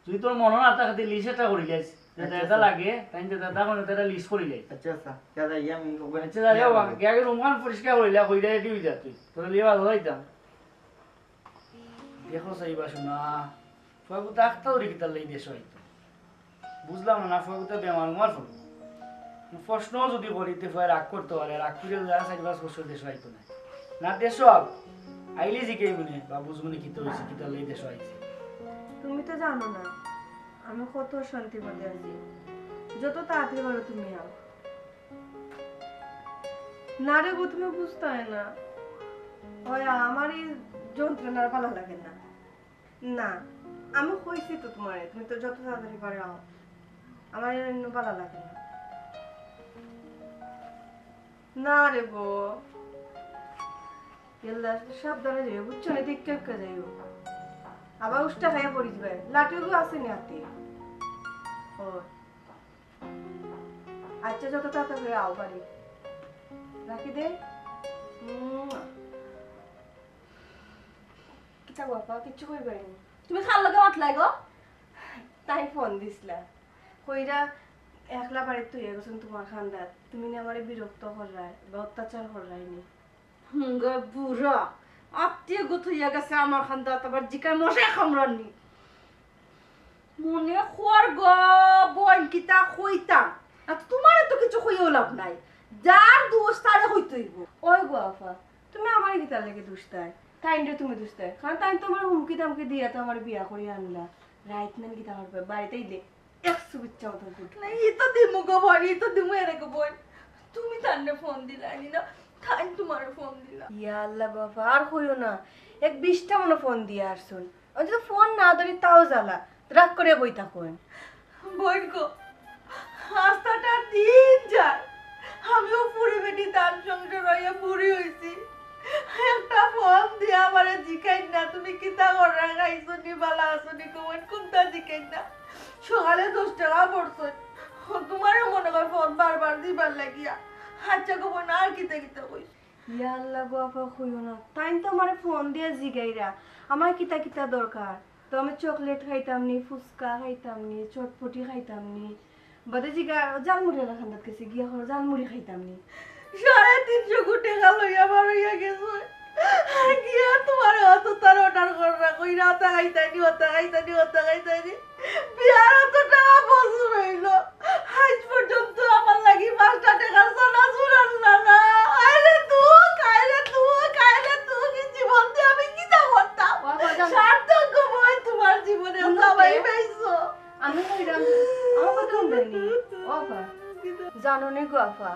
Speaker 6: যদি তোর মনে না থাকে লিস্ট একটা করি যাইস যেটা লাগে তাই যেটা কোনো তারা লিস্ট করি যাই
Speaker 1: আচ্ছা স্যার দাদা ইয়া আমি
Speaker 6: আচ্ছা দাঁড়িয়ে হবা আগে রুমখান পরিষ্কার করিলা কইরা রেডি হয়ে যা তুই তোর লিয়ে বাজার হইতাম দেখো সাইবা শোনা ফুয়াকে তো একটা ওরি কিতার লাই দেশ হইতো বুঝলাম না ফুয়াকে তো বেমার উমার ফল প্রশ্ন যদি করিতে ফুয়া রাগ করতে পারে রাগ করে যারা 4-5 বছর দেশ হইতো না না দেশ আইলে জিকেই মনে বা বুঝমনে কিতে হয়েছে কিতার লাই দেশ হইছে
Speaker 2: তুমি তো জানো না আমি কত শান্তি পদে আছি যত তাড়াতাড়ি পারো তুমি আও না রে গো তুমি বুঝতে হয় না ওই আমার এই যন্ত্রণার ভালো লাগে না না আমি কইছি তো তোমারে তুমি তো যত তাড়াতাড়ি পারো আও আমার এর ভালো লাগে না না রে গো এল্লা সাবধানে যাইও বুঝছো না দেখতে যাইও আবার উষ্টা খাইয়া পড়ি যাবে লাঠিও আছে নি হাতে ও আচ্ছা যত তাড়াতাড়ি আও বাড়ি রাখি দে কিতা বাবা কিচ্ছু কই পারিনি
Speaker 3: তুমি খাল লগে মাত লাগো
Speaker 2: তাই ফোন দিছিলা কইরা একলা বাড়ি তুই গেছেন তোমার খান্দার তুমি না আমারে বিরক্ত করায় বা অত্যাচার করায়নি
Speaker 3: গো বুড়া আত্মীয় গোথ হইয়া গেছে আমার খান্দা আবার জিকায় মশাই খামরাননি মনে খোয়ার গো বোন কিতা কইতাম আর তোমার তো কিছু কইও লাভ নাই যার দোষ তারে কইতে হইব
Speaker 2: ওই গো আফা তুমি আমার গীতা লেগে দুষ্টায় তাইনরে তুমি দুষ্টায় কারণ তাই তোমার হুমকি দামকি দিয়া তো আমার বিয়া করে আনলা রাইট নান গীতা করবে বাড়িতে ইলে 100 বিচ্ছা মতো ফুট
Speaker 3: না ই তো দিমু গো বোন ই তো দিমু এরে গো বোন তুমি তান্নে ফোন দিলানি না তাই তোমার ফোন দিলা
Speaker 2: ইয়া আল্লাহ বাবা আর কইও না 20টা মনে ফোন দিয়ে আসছুন অন্তত ফোন না ধরি তাও জ্বালা রাগ করে বই থাকুন
Speaker 3: বোন গো হাসতাটা দিন যায় আমিও পুরি বেটি তার সংসার হইয়া পুরি হইছি একটা ফোন দিয়ে আমারে জিকাই না তুমি কিতা করে খাইছো নি বালা আছো নি কোন কোনটা জিকাই না সকালে 10 টাকা পড়ছো তোমারও মনে কর ফোন বারবার দিবার লাগিয়া আচ্ছা গো বোন আর কিতা কিতা কইছ
Speaker 2: ইয়া আল্লাহ বাবা কইও না তাই তো আমার ফোন দিয়ে জিগাইরা আমার কিতা কিতা দরকার তো আমি চকলেট খাইতাম নি ফুচকা খাইতাম নি চটপটি খাইতাম নি বাদে জিগা জালমুড়ি রাখান্দাত গেছে গিয়া হল জালমুড়ি খাইতাম নি
Speaker 3: 350 কোটি টাকা লইয়া বার হইয়া গেছে আর গিয়া তোমার অত তার অর্ডার করা কইরা অত খাইতানি বিয়ার অত টাকা বসুর হইল আজ পর্যন্ত আমার লাগি 5টা টাকার সোনা চুরান না আইলে তুই কি জীবন দিয়ে আমি কি তা করতাম সার্থক বই তোমার জীবনে সবাই পাইছো
Speaker 2: আমি কইরাম আমার কথা শুনবেনি ও আপা জানো নি গো আপা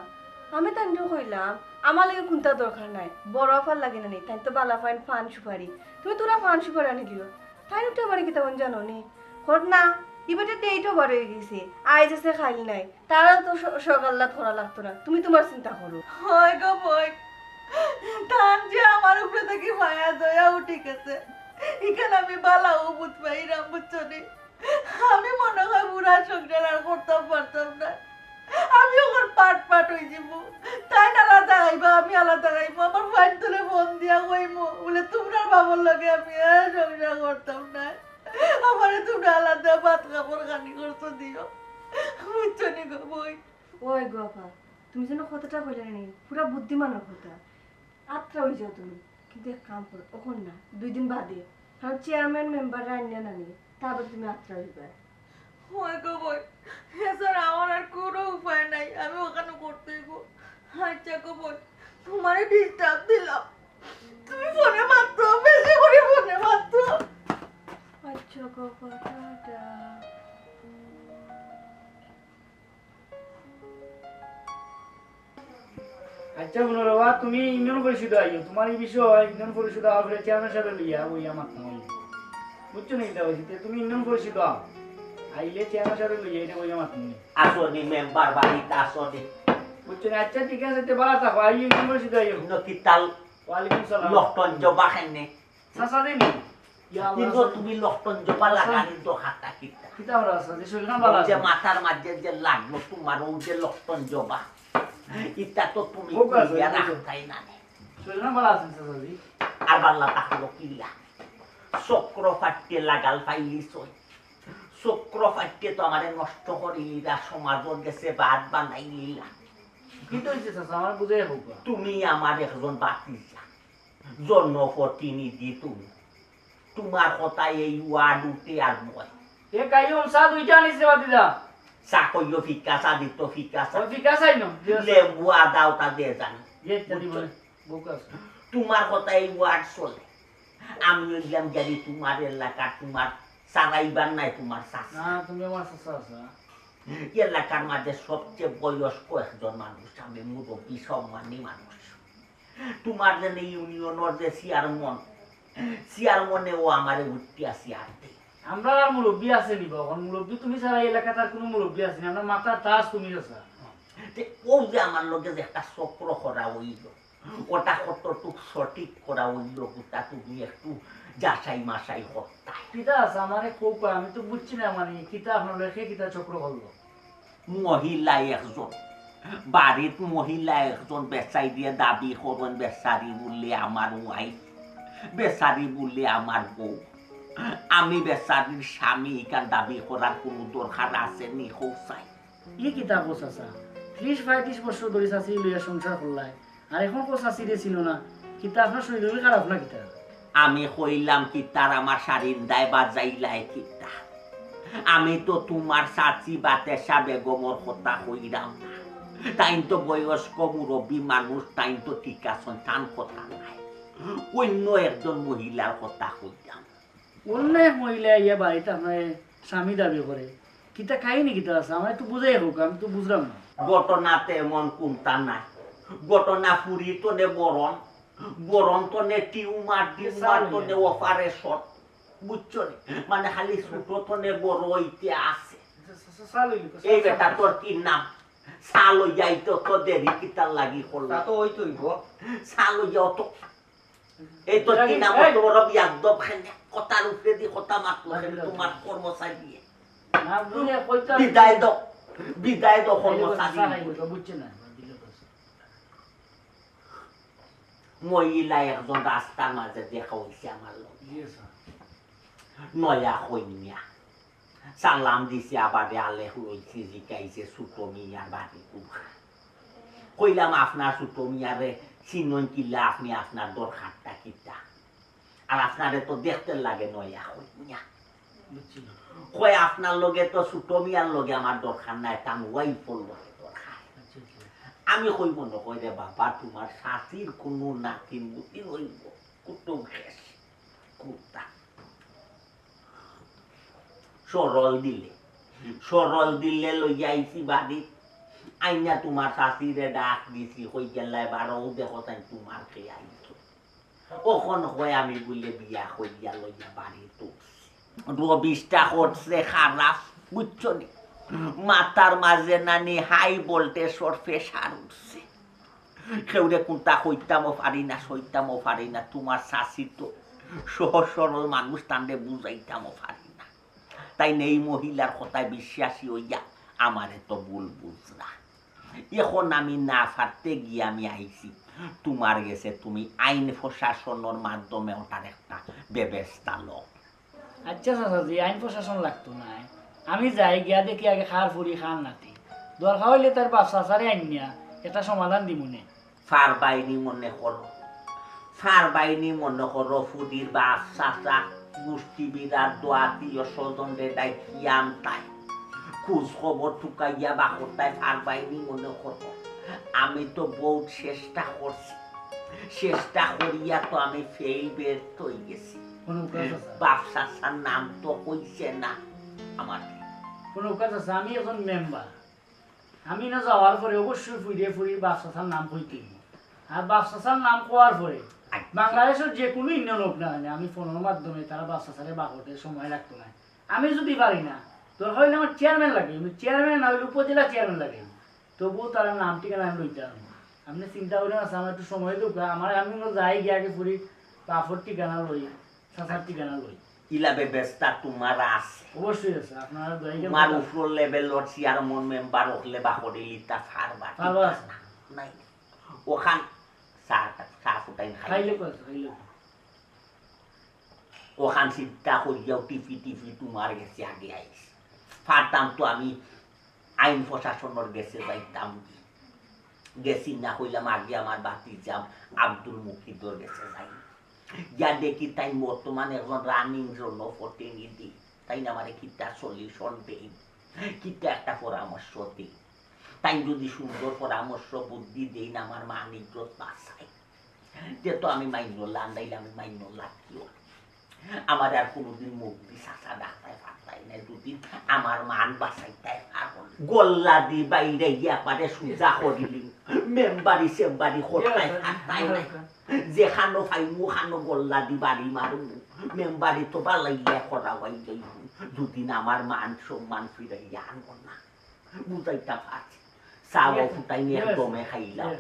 Speaker 2: আমি তাই কইলাম আমার লাগে কোনটা দরকার নাই বড় আফার লাগে না নি তাই তো বালা ফাইন পান সুপারি তুমি তোরা পান সুপারি আনি দিও তাই তো বাড়ি কি তেমন জানো নি হর না ইবেটে ডেটও বড় হয়ে গেছে আইজ আছে খাইল নাই তারাও তো সকাল্লাত করা লাগতো না তুমি তোমার চিন্তা করো
Speaker 3: হয় গো বই তান যে আমার উপরে থেকে মায়া দয়া উঠে গেছে এখানে আমি বালাও বুঝ পাইরাম বুঝছো নি আমি মনে হয় বুড়া সংসার আর করতে পারতাম না আমি ওখানে পাট হয়ে যাব তাই না আলাদা গাইবা আমি আলাদা গাইবো আমার ফাইন তুলে ফোন দিয়া কইমো বলে তোমরা বাবার লগে আমি আর সংসার করতাম না আমারে তোমরা আলাদা ভাত কাপড় খানি করছো দিও বুঝছো নি গো বই
Speaker 2: ওই গো আপা তুমি যেন কথাটা কইলে নি পুরা বুদ্ধিমানের কথা আত্রা হয়ে যাও তুমি কিন্তু এক কাম করো ওখান না 2 দিন বাদে কারণ চেয়ারম্যান মেম্বার রান্না নানি তারপর তুমি আত্রা হইবা
Speaker 3: হয় গো বই এছাড়া আমার আর কোনো উপায় নাই, আমি ওখানে করতে হইব। আচ্ছা গো বই, তোমারে ডিস্টার্ব দিলাম, তুমি ফোনে মাত্র, বেশি করে ফোনে মাত্র।
Speaker 2: আচ্ছা বাবা, টাটা।
Speaker 6: আচ্ছা বুনরবা, তুমি ইউনিয়ন পরিষদ আইও, তোমার এই বিষয় ইউনিয়ন পরিষদ আবার চেয়ারম্যান সাহেব লইয়া ওই আমার নয়, বুঝছো না? এটা হয়েছে তুমি ইউনিয়ন পরিষদ আইলে চেয়ারম্যান সাহেব লইয়া এটা ওই আমার নয়,
Speaker 1: আসনি মেম্বার বাড়িতে আসনি
Speaker 6: বুঝছো না? আচ্ছা ঠিক আছে, তে ভালো থাকো, আইও ইউনিয়ন পরিষদ আইও।
Speaker 1: কিতাল
Speaker 6: ওয়ালাইকুম সালাম।
Speaker 1: লটন জবা খাইনে
Speaker 6: সাসা দেনি ইয়া
Speaker 1: কিন্তু
Speaker 6: আল্লাহ,
Speaker 1: তুমি লটন জবা লাগানি তো হাতা কিতা
Speaker 6: কিতা আমরা আছে যে শরীর না ভালো
Speaker 1: ওই যে
Speaker 6: আছে?
Speaker 1: মাথার মাঝে যে লাগলো তোমার ওই যে লটন জবা ইটা তো তুমি
Speaker 6: ও কাজ
Speaker 1: কইয়া
Speaker 6: হইলো তো।
Speaker 1: রাখতাই না নে।
Speaker 6: শরীর না ভালো আছে সাসাজি?
Speaker 1: আর বাল্লা তাহলো কিলা চক্র ফাটকে লাগাল পাইলিস চক্র ফাটকে তো আমারে নষ্ট করিলিরা সমাজত গেছে বাদ বানাইলিলা
Speaker 6: কি তো হইছে সাসা, আমার বুঝাই হোক।
Speaker 1: তুমি আমার একজন বাতিজা জনপ্রতিনিধি তুমি তোমার কথা এই ওয়ার্ড উঠে আর মই
Speaker 6: এ কাইও সা দুইটা আনিছে বাতিদা।
Speaker 1: চাকরিও ফিকা চাদিত ফিকা
Speaker 6: ওই ফিকাস আইন
Speaker 1: লেবু আদাও তা দিয়ে জানি
Speaker 6: যে চাদি বলে বোকাস।
Speaker 1: তোমার কথা এই ওয়ার্ড চলে আমি ওইলাম জানি তোমার এলাকা তোমার সারাইবার নাই তোমার শাসা
Speaker 6: না তুমি আমার সাসা আছে।
Speaker 1: এলাকার মাঝে সবচেয়ে বয়স্ক একজন মানুষ আমি মুরব্বী সম্মানী মানুষ তোমার যেন ইউনিয়নের যে চেয়ারম্যানেও আমারে উঠতে আসি আর
Speaker 6: আমরা আর মুরব্বী আছে নিব, এখন মুরব্বী তুমি ছাড়া এই এলাকাতে আর কোনো মুরব্বী আছে না, আমরা মাথার তাস তুমি আছে।
Speaker 1: ও যে আমার লগে যে একটা চক্র করা হইল ওটা কতটুক সঠিক করা হইল ওটা তুমি একটু যাচাই মাসাই হত্যা
Speaker 6: কিতা আছে আমারে খুব আমি তো বুঝছি না, মানে কিতা আপনার লেখে কিতা চক্র করলো।
Speaker 1: মহিলা একজন বাড়িত মহিলা একজন বেচাই দিয়ে দাবি করেন বেচারি বললে আমার ওয়াইফ বেচারি বললে আমার বউ আমি বেচারির স্বামী এখান দাবি করার কোনো দরকার আছে নি চাই
Speaker 6: ই কিতা কোচ আছে 30-35 বছর ধরে চাষি লইয়া সংসার করলাই, আর এখন কোচ চাষি ছিল না, কিতা আপনার শরীর খারাপ না কিতা?
Speaker 1: আমি কইলাম কি তার আমার শাড়ির দায় বাজাইলাই কিতা আমি তো তোমার চাচি বাতেসা বেগমর কথা কইরাম না তাই তো বয়স্ক মুরব্বী মানুষ তাই তো ঠিক আছে টান কথা নাই অন্য একজন মহিলার কথা কইরাম
Speaker 6: অন্য এক মহিলা ইয়া বাড়িতে আপনার স্বামী দাবি করে, কিতা কাহিনী কিতা আছে আমার একটু বুঝাই হোক, আমি তো বুঝলাম না।
Speaker 1: ঘটনাতে এমন কোনটা নাই ঘটনা পুরি তো নে বরণ তো নে টিউমার তো নে অপারেশন বুঝছো রে মানে খালি ছোট তো নে বড় হইতে আছে এই বেটা তোর কি নাম সাল যাই তো তো দেরি কিতার লাগি করলা
Speaker 5: তো ওই তৈব
Speaker 1: সাল যাও তো এই তো কি নাম তো বড় বিয়াদব খানে কথার উপরে দি কথা মাতলো তোমার কর্মচারী দিয়ে
Speaker 6: না বুঝে কইতা
Speaker 1: বিদায় দাও কর্মচারী
Speaker 6: বুঝছে না
Speaker 1: মহিলা একজন রাস্তার মাঝে দেখা হয়েছে আমার লোক নয়া কন্যা সালাম দিছে আবার আলে হয়েছে জিকাইছে ছোট মিয়ার বাড়ি কইলাম আপনার ছোট মিয়ারে চিনন কিলা আপনি আপনার দরকারটা কিতা আর আপনারে তো দেখতে লাগে নয়া কন্যা কয় আপনার লগে তো ছোট মিয়ার লগে আমার দরকার নাই তার ওয়াইফর লগে দরকার আমি কইব নকই রে বাবা তোমার শাশির কোনো নাতি মুতি হইব কুটুম শেষ কুত্তা সরল দিলে লইয়া আইছি বাড়িত আইনা তোমার শাশিরে ডাক দিছি কই গেলাই বারো দেখো তাই তোমার খেয়ে আইছো ওখন হয় আমি বলে বিয়া কইয়া লইয়া বাড়ি তুলছি রবিশটা করছে খারাপ বুঝছো নি মাথার মাঝে নানি হাই ভোল্টেজর প্রেসার উঠছে কেউরে কোনটা কইতামও পারি না সইতামও পারি না তোমার শাশি তো সহজ সরল মানুষ তান্ডে বুঝাইতামও পারি না তাই এই মহিলার কথায় বিশ্বাসী হইয়া আমারে তো ভুল বুঝরা এখন আমি না পারতে গিয়ে আমি আইছি তোমার গেছে তুমি আইন প্রশাসনের মাধ্যমে ওটার একটা ব্যবস্থা লো
Speaker 6: আচ্ছা চাচাজি আইন প্রশাসন লাগতো না, আমি যাই গিয়া দেখি আগে খার ফুরি খান নাতি দরকার হইলে তার বাপ চাচারে আইন নিয়া একটা সমাধান দিমুনে।
Speaker 1: ফার বাইনি মনে করো ফুদির বাপ চাচা গোষ্ঠী বিরাট দোয়াতীয় স্বজনরে ডাইকিয়াম তাই খোঁজ খবর ঠুকাইয়া বাকরটায় ফার বাইনি মনে করবো। আমি তো বহুত চেষ্টা করছি, চেষ্টা করিয়া তো আমি ফেল বের হয়ে গেছি।
Speaker 6: কোনো কাজ আছে
Speaker 1: বাপ চাচার নাম তো হইছে না আমার।
Speaker 6: কোনো কাজ আছে আমি এখন মেম্বার, আমি না যাওয়ার পরে অবশ্যই ফুরিয়ে বাপ চাচার নাম কইতে হইব। আর বাপ চাচার নাম কোয়ার পরে বাংলাদেশের যে কোনো ইউনিয়ন হোক না কেন, আমি ফোনের মাধ্যমে তারা বাপ চাচারে বাকরতে সময় লাগতো না। আমি যদি পারি না দরকার হইলে আমার চেয়ারম্যান লাগে, চেয়ারম্যান না হইলে উপজেলা চেয়ারম্যান লাগে, তবুও তারা নাম ঠিকানা আমি লইতে পারবো। আপনি চিন্তা করেন আছে আমার একটু সময় দেবো আমার, আমি যাই গিয়ে আগে ফুরি বাপর ঠিকানা লই, চাচার ঠিকানা লই।
Speaker 1: ইলা ব্যবস্থা তোমার আছে,
Speaker 6: অবশ্যই আছে আপনারা
Speaker 1: তোমার উপর লেভেলর চেয়ারম্যান মেম্বার হলে বাকরে লিতা ফারবা
Speaker 6: ফারবা
Speaker 1: নাই। ওখান চা ফুটাই
Speaker 6: খাইলে খাইলে
Speaker 1: ওখান চিন্তা করিয়াও টিপি টিপি তোমার গেছে আগে আইস পারতাম তো আমি আইন প্রশাসনের গেছে যাইতাম, গেছি না হইলাম আগে আমার বাতি যাম আব্দুল মুকিদর গেছে যাই, যা দেখি তাই বর্তমানে এখন রানিং জন্য প্রতিনিধি, তাই না আমার কিটা সলিউশন দেই, কিটা একটা পরামর্শ দিই, তাই যদি সুন্দর পরামর্শ বুদ্ধি দেই না আমার মান ইজ্জত বাঁচাই, যে তো আমি মাইনুল্লাহ আন্দাইলে আমি মাইনুল্লাহ কিও আমার আর কোনোদিন মুখ দি চাচা ডাক্তার ফাটাই নাই, যদি আমার মান বাঁচাইতাই পারল গোল্লা দি বাইরে গিয়া পারে সুজা করিলি মেম্বারি সেম্বারি হতাই ফাটাই নাই, যেখানো ফাইমু খানো গোল্লা দি বাড়ি মারু মেম্বারি তো বালাইয়া করা হয়ে যাই, যদি আমার মান সম্মান ফিরাইয়া আনব না বুঝাইতা পারছি। চাও ফুটাই নিয়ে একদমে খাইলাম,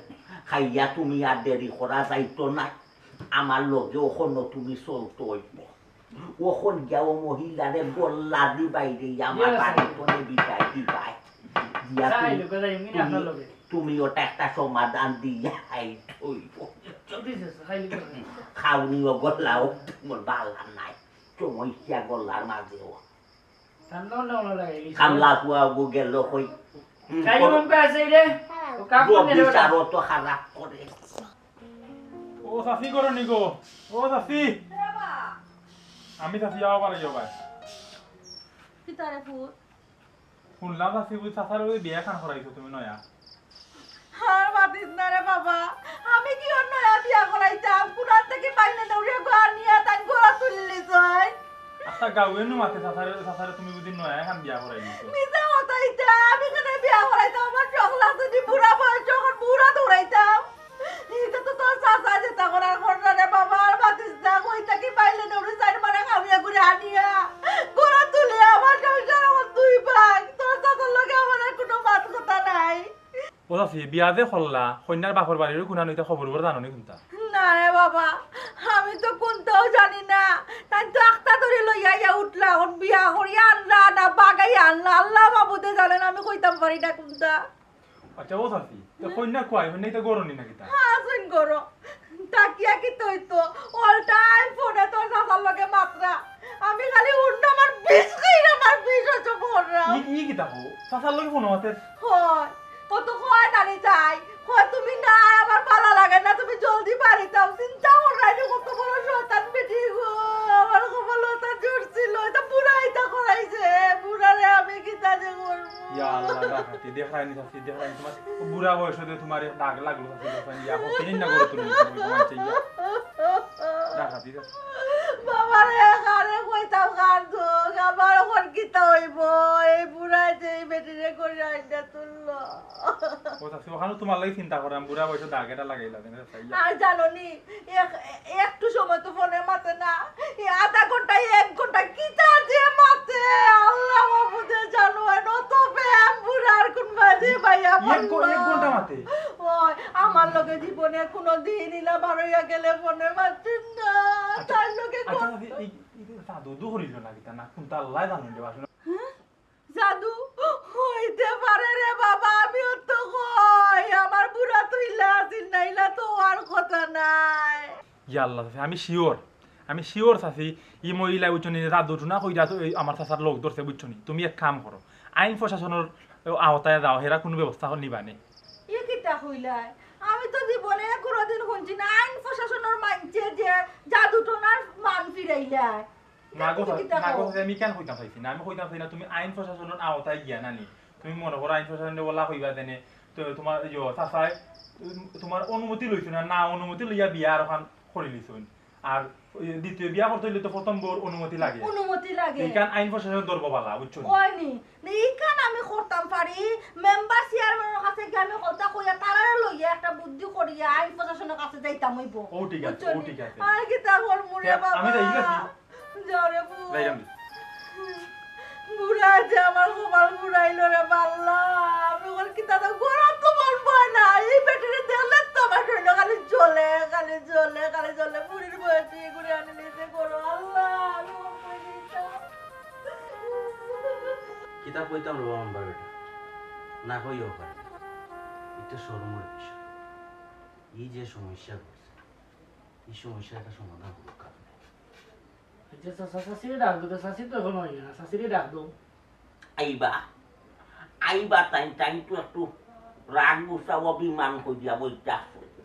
Speaker 1: খাইয়া তুমি আর দেরি করা যাইতো না, আমার লগে ওখানো তুমি চলতো হইব, ওখন গিয়াও মহিলারে গোল্লা দি বাইরে আমার বাড়ি তোনে বিদায় দিবাই দিয়া তুমি ওটা একটা সমাধান দিয়া হইব, খাওনিও গোল্লাও তোমার বালা নাই, সমস্যা গোল্লার মাঝেও কামলা কুয়া গেল হই বিচারও তো খারাপ করে।
Speaker 4: ও চাচি করো নি গো, ও চাচি আমি চাচি যাওয়া পারে যাও ভাই। শুনলাম চাচি বুঝি চাচার ওই বিয়া খান করাইছো তুমি নয়া।
Speaker 3: আর মাতিস না রে বাবা, আমি কি অন্য বিয়া করাইতাম, কুড়ার থেকে পাইলে দৌড়ে ঘর নিয়ে তাই ঘোরা তুললি যাই।
Speaker 4: আচ্ছা গাঁয়ে নো মাতে চাচারে তুমি বুঝি নয়া এখন বিয়া করাই দিছো।
Speaker 3: মিজা হতাইতা আমি কেন বিয়া করাইতাম, আমার চকলা যদি বুড়া বয়স যখন বুড়া দৌড়াইতাম, এটা তো তোর চাচা যেটা করার ঘটনা রে বাবা। আর মাতিস না কই থেকে পাইলে দৌড়ে চাই মানে খামিয়া করে আনিয়া ঘোরা তুলে আমার সংসার আমার দুই ভাগ, তোর চাচার লগে আমার আর কোনো মাত কথা নাই।
Speaker 4: ও চাচি বিয়া যে করলা কন্যার বাপর বাড়ির কোনা নইতে খবর করে জানো নি কোনটা?
Speaker 3: না রে বাবা, আমি তো কোনটাও জানি না, তাই তো আখতা ধরে লইয়া উঠলা, ওর বিয়া করিয়া আনলা না বাগাই আনলা, আল্লাহ বাবুতে জানেন, আমি কইতাম পারি না কোনটা।
Speaker 4: আচ্ছা ও চাচি তো কন্যা কয় কন্যা এটা গরনি নাকি তা?
Speaker 3: হ্যাঁ শুন করো, তাকিয়া কি তৈতো অল টাইম ফোনে তোর চাচার লগে মাত্রা, আমি খালি উঠন আমার বিষ খাইরা আমার বিষ হচ্ছে ভররা।
Speaker 4: ই কি তাকো চাচার লগে ফোন মাতে?
Speaker 3: হয় কত হয় নানি চাই, হয় তুমি না আমার ভালো লাগে না, তুমি জলদি বাড়ি যাও, চিন্তা করাই কত বড় শয়তান বেটি গো, আমার কপালতা জুড়ছিল, এটা বুড়াইটা করাইছে, বুড়ারে আমি কি তাজে করবো।
Speaker 4: ইয়া আল্লাহ রাখাতি দেখায়নি চাচি দেখায়নি তোমার বুড়া বয়সে তোমার দাগ লাগলো চাচি দেখায়নি ইয়া হতে না করে তুমি মানছে ইয়া রাখাতি
Speaker 3: বাবারে কারে কইতাম কার দোষ, আমার ওখান কিতা হইব, এই বুড়াই যে এই বেটিরে করে আইনা তুললো।
Speaker 4: ও চাচি ওখানে তোমার লাগি চিন্তা করাম বুড়া বয়সে দাগ এটা লাগাইলা দেন চাচি ইয়া
Speaker 3: আর জানো নি একটু সময় তো ফোনে মাতে না, এই আধা ঘন্টা 1 ঘন্টা কিতা যে মাতে, আল্লাহ বাবুদে জানো নত প্রেম বুড়ার কোন বাজে ভাইয়া
Speaker 4: এক ঘন্টা মাতে?
Speaker 3: ওই আমার লগে জীবনে কোনো দিনই না বারইয়া গেলে ফোনে মাতেন না, তার লগে
Speaker 4: আচ্ছা চাচি এই সাধু দু হরিল নাকি তা না কোনটা আল্লাহ জানেন দেবা শুনো
Speaker 3: জাদু হইতে পারে রে বাবা, আমিও তো কই আমার বুড়া তুইলা চিন্নাইলা তো আর কথা নাই।
Speaker 4: ইয়া আল্লাহ চাচি আমি শিওর চাচি ই মহিলা বুঝছনি রাধুটু না কইরা তো আমার চাচার লোক ধরছে বুঝছনি, তুমি এক কাম করো আইন প্রশাসনের আওতায় যাও, হেরা কোনো ব্যবস্থা নিবানে।
Speaker 3: ই কিটা হইলাই, আমি তো জীবনে কোনোদিন শুনছি না আইন প্রশাসনের মানছে যে জাদু টোনার মান ফিরাইলাই,
Speaker 4: নাগো
Speaker 3: তুমি কিতা
Speaker 4: নাগো
Speaker 3: কও?
Speaker 4: আমি কেন কইতাম চাইছি না আমি কইতাম চাই না তুমি আইন প্রশাসনের আওতায় গিয়া নানি তুমি মনে করো আইন প্রশাসনের বলা কইবা দেনে তো তোমার চাচাই তোমার অনুমতি লইছো না না অনুমতি লইয়া বিয়া আর ওখান করে লিছুন আর দ্বিতীয় বিয়া করতে হইলে তো প্রথম বউর অনুমতি লাগে
Speaker 3: অনুমতি লাগে
Speaker 4: এইখান আইন প্রশাসনের দরব বালা বুঝছো
Speaker 3: কয়নি এইখান আমি করতাম পারি মেম্বার চেয়ারম্যানের কাছে গিয়ে আমি কথা কইয়া তারারে লইয়া একটা বুদ্ধি করিয়া আইন প্রশাসনের কাছে যাইতাম হইব
Speaker 4: ও ঠিক আছে ও ঠিক আছে
Speaker 3: আর কি তা হল মুরে
Speaker 4: তে-
Speaker 3: বাবা
Speaker 4: আমি যাই গেছি।
Speaker 3: জরে বু
Speaker 4: যাইলাম
Speaker 3: বুড়া যে আমার গোপাল বুড়াইলো রে বাল্লা আমি ওর কি দাদা গরম তো মন পায় না এই বেটারে দেখলে তো আমার শরীর খালি জ্বলে খালি জ্বলে খালি জ্বলে বুড়ির বয়সে ঘুরে আনি নিতে করো আল্লাহ আমি ওর কই দিতাম
Speaker 5: কিতাব কইতাম রে আমার বেটা না কইও পারে এটা শরমের বিষয় এই যে সমস্যা করছে এই সমস্যার একটা সমাধান করুক কারণ
Speaker 6: শাশুড়ি ডাক দো শাশি তো এখন হয় না শাশুড়ি ডাক দো
Speaker 1: আইবা আইবা টাইম টাইম তো একটু রাগ গুসা অভিমান কইয়া বইটা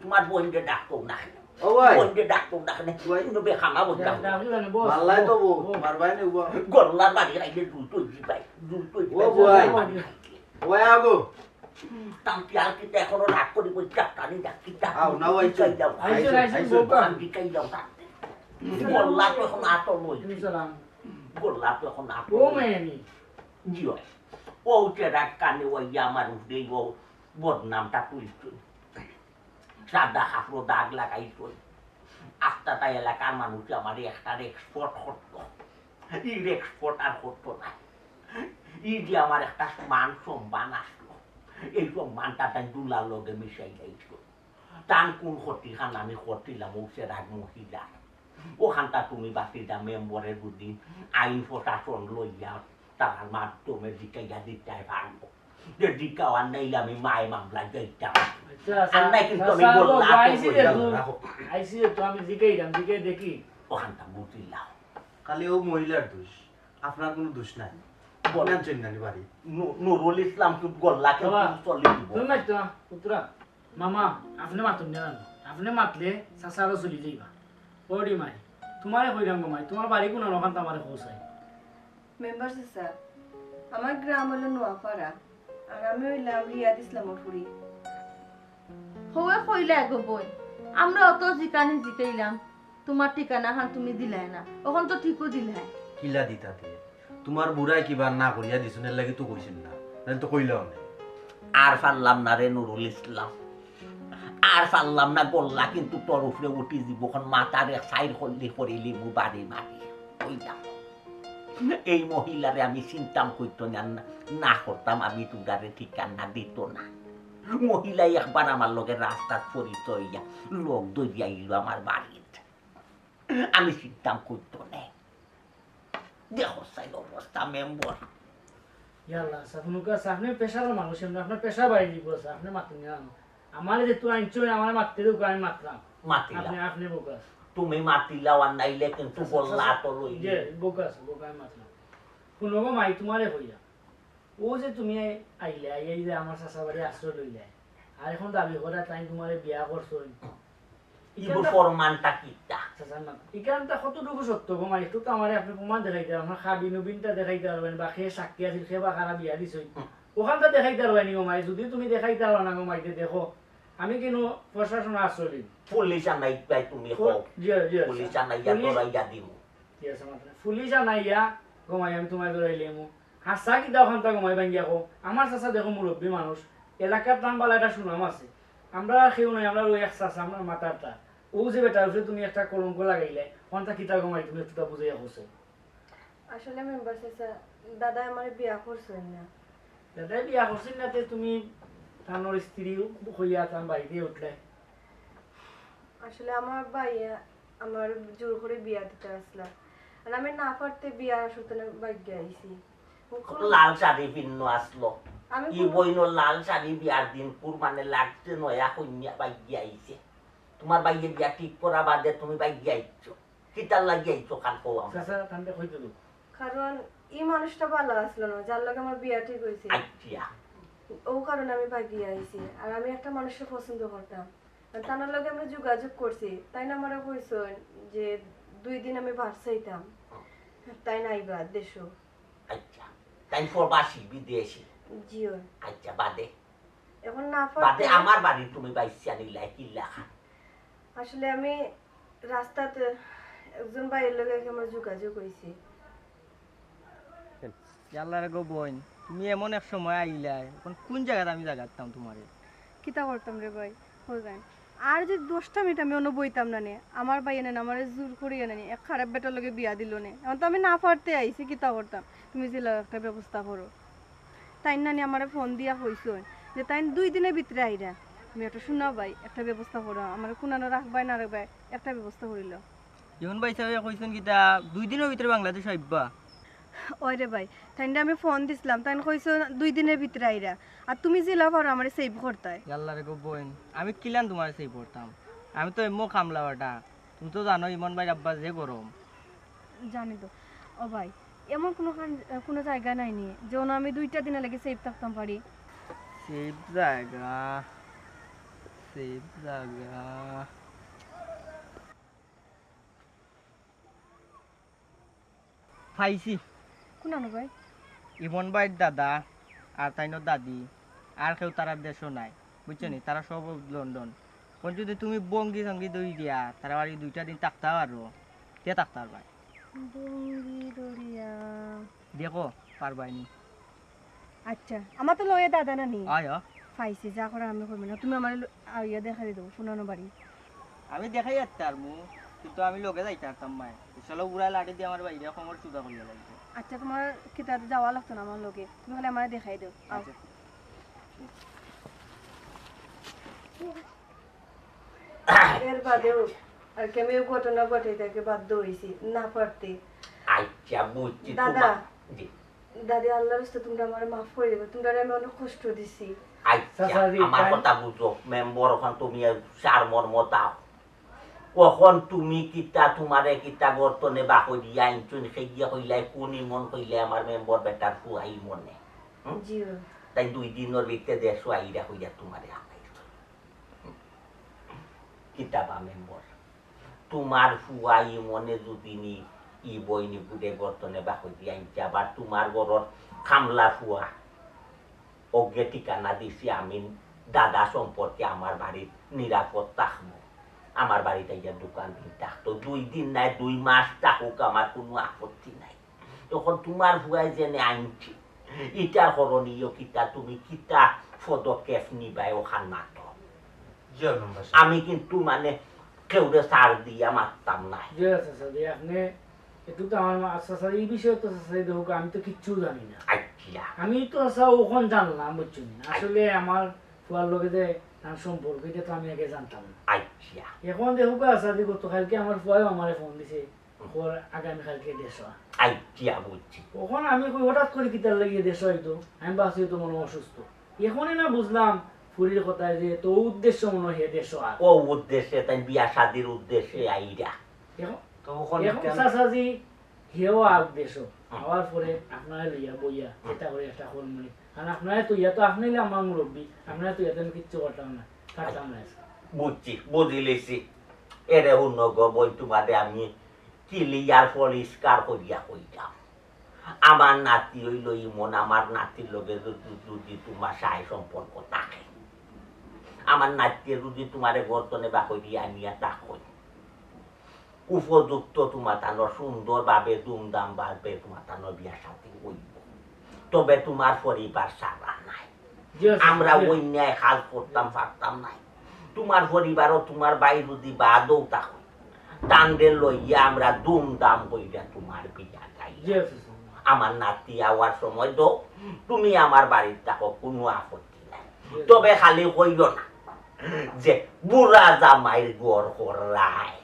Speaker 1: তোমার বোনকে ডাকতো না
Speaker 5: ও ভাই
Speaker 1: বোনকে ডাকতো না কিন্তু বেখানা বইটা
Speaker 6: ডাকলি মানে বস
Speaker 5: মাল্লাই তো মারবাই নে উবা
Speaker 1: গল্লার বাড়ি রাইলে দুটো জিবাই দুটো
Speaker 5: ও ভাই ওই আগো
Speaker 1: তামকি আর কি এখনো রাগ করি বই চাটানি ডাকি
Speaker 5: আও, নাও আইছো।
Speaker 1: দাও
Speaker 6: আইসো আইসো
Speaker 5: আইসো।
Speaker 6: বোকা
Speaker 1: আমি কাই দাও তাতে গল্লা তো এখন আতো লই
Speaker 6: সালাম
Speaker 1: গল্লা তো এখন আতো
Speaker 6: ও মেনি
Speaker 1: জিও ও চেরা কানে ওই আমার উঠে ও বদনামটা তুলছে সাদা হাফরো দাগ লাগাইছো আস্তাটা এলাকার মানুষ আমার একটা এক্সপোর্ট করতো এই এক্সপোর্ট আর করতো না এই যে আমার একটা মান সম্মান আসলো এই সম্মানটা তাই দুলার লগে মিশাই যাইছিল টান কোন ক্ষতি খান আমি করছিলাম ও সে রাগ মহিলা ওখানটা তুমি বাকিটা মেম্বরের বুদ্ধি আইন প্রশাসন লইয়া তার মাধ্যমে জিকাইয়া দিতে পারবো যে জিকাওয়ার নেই আমি মায় মামলা যাইতাম আন্দাই কিন্তু আমি বললাম
Speaker 5: রাখো
Speaker 6: আইসি তো আমি জিগাইলাম জিগাই দেখি
Speaker 1: ওখানটা বুঝিলাম
Speaker 5: খালি ও মহিলার দোষ আপনার কোনো দোষ নাই বলেন চেন্নানি বাড়ি
Speaker 1: নুরুল ইসলাম তুই গল্লাকে
Speaker 6: বাবা,
Speaker 1: চলে দিব
Speaker 6: তুমি মারতো পুত্রা মামা আপনি মাতুন না আপনি মাতলে চাচারও চলি যাইবা ওডি মাই তোমারে কইরাম গো মাই তোমার বাড়ি কোন ওখান তোমারে পৌঁছাই
Speaker 2: মেম্বার স্যার আমার গ্রাম হলো নোয়াপাড়া আর আমি হইলাম রিয়াদ ইসলামর ফুরি
Speaker 3: হওয়া কইলা গো বই আমরা অত জিকানি জিকাইলাম তোমার ঠিকানা হান তুমি দিলাই না ওখান তো ঠিকও দিলাই
Speaker 5: কিলা দিতা দিয়ে তোমার বুড়াই কিবা না করিয়া দিছুন এর লাগি তো কইছেন না নাহলে তো কইলাও না
Speaker 1: আর পারলাম না রে নুরুল ইসলাম আর পারলাম না গল্লা কিন্তু তোর উপরে উঠি দিব মাথার সাইড হল্লি করিলি মু বাড়ি মারি ওইটা এই মহিলারে আমি চিন্তাম করতো না না করতাম আমি তুগারে ঠিকানা দিত না মহিলাই একবার আমার লগে রাস্তার পরিচয় লোক দইয়াইল আমার বাড়িতে আমি চিন্তাম করতো না দেখো সাইড অবস্থা মেম্বর
Speaker 6: ইয়াল্লাহ সাফনুকা আপনি পেশার মানুষ এমনি আপনার পেশা বাড়ি দিব আপনি মাতুন না আমার যে তুই আইনছো আমার মারতে দেবো আমি মাতলাম
Speaker 1: মাতিলা
Speaker 6: আপনি আপনি বোকাস
Speaker 1: তুমি মাতিলাও আর নাইলে কিন্তু গল্লা তো লই
Speaker 6: যে বোকাস বোকা আমি মাতলাম শুনো গো মাই তোমারে কইয়া ও যে তুমি আইলে আই যে আমার চাচা বাড়ি আশ্রয় লইলে আর এখন দাবি করা তাই তোমারে বিয়া করছো
Speaker 1: ইবো ফরমানটা কিটা
Speaker 6: এখানটা কতটুকু সত্য গো মাই একটু তো আমার আপনি প্রমাণ দেখাইতে আমার খাবি নবীনটা দেখাইতে পারবেন বা খেয়ে সাক্ষী আছিল সে বা খারাপ বিয়া দিছই ওখানটা দেখাইতে পারবেন গো মাই যদি তুমি দেখাইতে পারো না গো মাইতে দেখো আমি কেন প্রশাসন আশ্রয় দিই
Speaker 1: পুলিশ আনাই পাই তুমি হও
Speaker 6: জি জি
Speaker 1: পুলিশ আনাইয়া তোরাইয়া দিব
Speaker 6: ঠিক আছে মাত্র পুলিশ আনাইয়া গমাই আমি তোমায় ধরাইলে মু হাসা কি দাও খান্তা গমাই ভাঙ্গিয়া কো আমার চাচা দেখো মুরব্বী মানুষ এলাকার নাম বালা একটা সুনাম আছে আমরা কেউ নাই আমরা ওই এক চাচা আমার মাতারটা ও যে বেটার উপরে তুমি একটা কলঙ্ক লাগাইলে কোনটা কিতা গমাই তুমি একটু বুঝাইয়া হোসে
Speaker 2: আসলে মেম্বার স্যার দাদা আমার বিয়া করছেন না
Speaker 6: দাদা বিয়া করছেন না তে তুমি তানোর স্ত্রী হইয়া তার বাড়িতে উঠলে
Speaker 2: আসলে আমার ভাইয়া আমার জোর করে বিয়া দিতে আসলা আর আমি না পারতে বিয়া সুতরাং ভাগ্য আইছি
Speaker 1: লাল শাড়ি পিন্ন আসলো
Speaker 2: আমি
Speaker 1: ই বইনো লাল শাড়ি বিয়ার দিন কুরবানে লাগছে নয়া কন্যা বাইয়ে আইছে তোমার বাইয়ে বিয়া ঠিক করা বাদে তুমি বাইয়ে আইছো কিতার লাগিয়ে আইছো কাল কোয়া
Speaker 6: চাচা তান্তে কইতে দো
Speaker 2: কারণ এই মানুষটা ভালো আসলো না যার লগে আমার বিয়া ঠিক হয়েছে
Speaker 1: আচ্ছা
Speaker 2: ও কারণে আমি ভাগিয়ে আইছি আর আমি একটা মানুষকে পছন্দ করতাম আর তার লগে আমরা যোগাযোগ করছি তাই না আমার কইছেন যে 2 দিন আমি ভাত চাইতাম তাই নাইবা দেশো
Speaker 1: আচ্ছা তাই প্রবাসী বিদেশি
Speaker 2: জিও
Speaker 1: আচ্ছা বাদে
Speaker 2: এখন না
Speaker 1: বাদে
Speaker 2: পারতে
Speaker 1: আমার বাড়ি তুমি বাইসা নিলাই কিল্লা খান
Speaker 2: আসলে আমি রাস্তাতে একজন ভাইয়ের লগে আমার যোগাযোগ হয়েছি
Speaker 7: আল্লাহর গো বোন তুমি এমন এক সময় আইলাই এখন কোন জায়গাতে আমি জাগাতাম তোমারে
Speaker 2: কিতা করতাম রে ভাই হইগান আর যে 10টা মিনিট আমি অন্য বইতাম না নে আমার ভাই এনে আমারে জোর করিয়ে এনে এক খারাপ বেটার লগে বিয়া দিল নে এখন তো আমি না পারতে আইছি কিতা করতাম তুমি যে একটা ব্যবস্থা করো তাই নানি আমারে ফোন দিয়া হইছো যে তাই 2 দিনের ভিতরে আইরা তুমি একটা শোনা ভাই একটা ব্যবস্থা করো আমার কোনানো রাখবাই না রাখবাই একটা ব্যবস্থা করিল
Speaker 7: যখন ভাই সাহেব কইছেন কিতা 2 দিনের ভিতরে বাংলাদেশ আইবা
Speaker 2: ওই রে ভাই তাই আমি ফোন দিছিলাম তাই কইছো 2 দিনের ভিতরে আইরা আর তুমি যে লাভ আমারে সেভ করতাই
Speaker 7: আল্লাহর গো বোন আমি কিলান তোমার সেই পড়তাম আমি তো এমো খামলাওয়াটা তুমি তো জানো ইমন ভাই আব্বা যে গরম
Speaker 2: জানি তো ও ভাই এমন কোনো জায়গা নাই নি যেন আমি 2টা দিনে লাগে সেভ থাকতাম পারি
Speaker 7: সেফ জায়গা সেফ জায়গা পাইছি
Speaker 2: কোন আনো ভাই
Speaker 7: ইমন ভাইয়ের দাদা আর তাইনোর দাদি আর কেউ তারা দেশও নাই বুঝছো নি তারা সব লন্ডন কোন যদি তুমি বঙ্গি সঙ্গী দই দিয়া তারা বাড়ি 2টা দিন থাকতে পারো কে থাকতে পারবাই
Speaker 2: বঙ্গি দরিয়া
Speaker 7: দেখো পারবাইনি
Speaker 2: আচ্ছা আমার তো লয়ে দাদা নানি
Speaker 7: আয়
Speaker 2: পাইছি যা করে আমি করব না তুমি আমার ইয়া দেখা দিও পুনানো বাড়ি
Speaker 7: আমি দেখাই যাচ্ছে আর মু কিন্তু আমি লোকে যাইতে পারতাম মায় চলো উড়া লাঠি দিয়ে আমার বাইরে খবর সুদা করিয়া লাগবে
Speaker 2: আচ্ছা তোমার কিতাতে যাওয়া লাগতো না আমার লগে তুমি হলে আমার দেখাই দিও
Speaker 7: আচ্ছা
Speaker 2: এর বাদেও আর কেমিও ঘটনা ঘটে থাকে বাধ্য হইছি না পারতে
Speaker 1: আচ্ছা বুঝছি
Speaker 2: দাদা।
Speaker 1: তোমার জি
Speaker 2: দাদি আল্লাহর রাস্তায় তোমরা আমার মাফ করে দেবে তোমরা আমি অনেক কষ্ট দিছি
Speaker 1: আচ্ছা
Speaker 6: চাচাজি,
Speaker 1: আমার
Speaker 6: তাই-
Speaker 1: কথা বুঝো মেম্বর ওখান তুমি চার মর্ম দাও কখন তুমি কিতা তোমারে কিতা গর্তনে বা কইয়া আইনচুন সেইয়া কইলাই কোন ইমন কইলে আমার মেম্বর বেটার ফুয়াই মনে
Speaker 2: জিও
Speaker 1: তাই 2 দিনের ভিতরে দেড়শো আইরা হইয়া তোমারে আনাইছো কিতাবা মেম্বর তোমার ফুয়াই মনে যদি নি ই বইনি গুড়ে গর্তনে বা কইয়া আইনছে আবার তোমার ঘরর খামলা ফুয়া অজ্ঞে ঠিকানা দিছি আমি দাদা সম্পর্কে আমার বাড়ির নিরাপদ থাকবো আমার বাড়িতে গিয়ে দোকান দিন থাকতো 2 দিন নাই 2 মাস থাকুক আমার কোনো আপত্তি নাই তখন তোমার ভুয়াই জেনে আনছি ইটার করণীয় কিতা তুমি কিতা পদক্ষেপ নিবাই ওখান মাত্র আমি কিন্তু মানে কেউরে সার দিয়া মারতাম না
Speaker 6: জি চাচাজি আপনি একটু তো আমার চাচাজি এই বিষয়ে তো চাচাজি দেখুক আমি তো কিচ্ছু জানি না
Speaker 1: আচ্ছা
Speaker 6: আমি তো চাচা ওখান জানলাম বুঝছি আসলে আমার ফুয়ার লগে যে তার সম্পর্ক এটা তো আমি আগে জানতাম না
Speaker 1: আচ্ছা
Speaker 6: এখন দেখুক চাচাজি গতকালকে আমার ফুয়াও আমার ফোন দিছে ওর আগামীকালকে দেশ
Speaker 1: আচ্ছা বুঝছি
Speaker 6: ওখানে আমি কই হঠাৎ করে কিতার লাগিয়ে দেশ হয়তো আমি ভাবছি তো মনে হয় অসুস্থ এখনই না বুঝলাম ফুরির কথায় যে তো উদ্দেশ্য মনে হয় দেশ
Speaker 1: ও উদ্দেশ্যে তাই বিয়া শাদির উদ্দেশ্যে আইরা
Speaker 6: এখন চাচাজি হেও আর দেশ হওয়ার পরে আপনারা লইয়া বইয়া এটা করে একটা হল মানে কারণ আপনারা তো ইয়া তো আপনি আমার মুরব্বী আপনারা তো ইয়াতে আমি কিচ্ছু করতাম না কাটতাম না
Speaker 1: বুঝছি বুঝিলেছি এরে উন্নগ বই তোমাদের আমি ক্লিয়ার পরিষ্কার করিয়া কইতাম আমার নাতি হইল ইমন আমার নাতির লগে যদি তোমার সাই সম্পর্ক থাকে আমার নাতিয়ে যদি তোমারে গর্তনে বা করিয়া আনিয়া তাকই উপযুক্ত তোমার তানোর সুন্দর ভাবে দুমদাম ভাবে তোমার তানোর বিয়া সাথে হইব তবে তোমার পরিবার সারা নাই আমরা ওই ন্যায় কাজ করতাম পারতাম নাই তোমার পরিবারও তোমার বাইর যদি বাদও থাকো টান্ডে লইয়া আমরা দুমদাম কইরা তোমার বিয়া গাই আমার নাতি আওয়ার সময় তো তুমি আমার বাড়ির থাকো কোনো আপত্তি নাই তবে খালি কইল না যে বুড়া জামাইর গড় করায়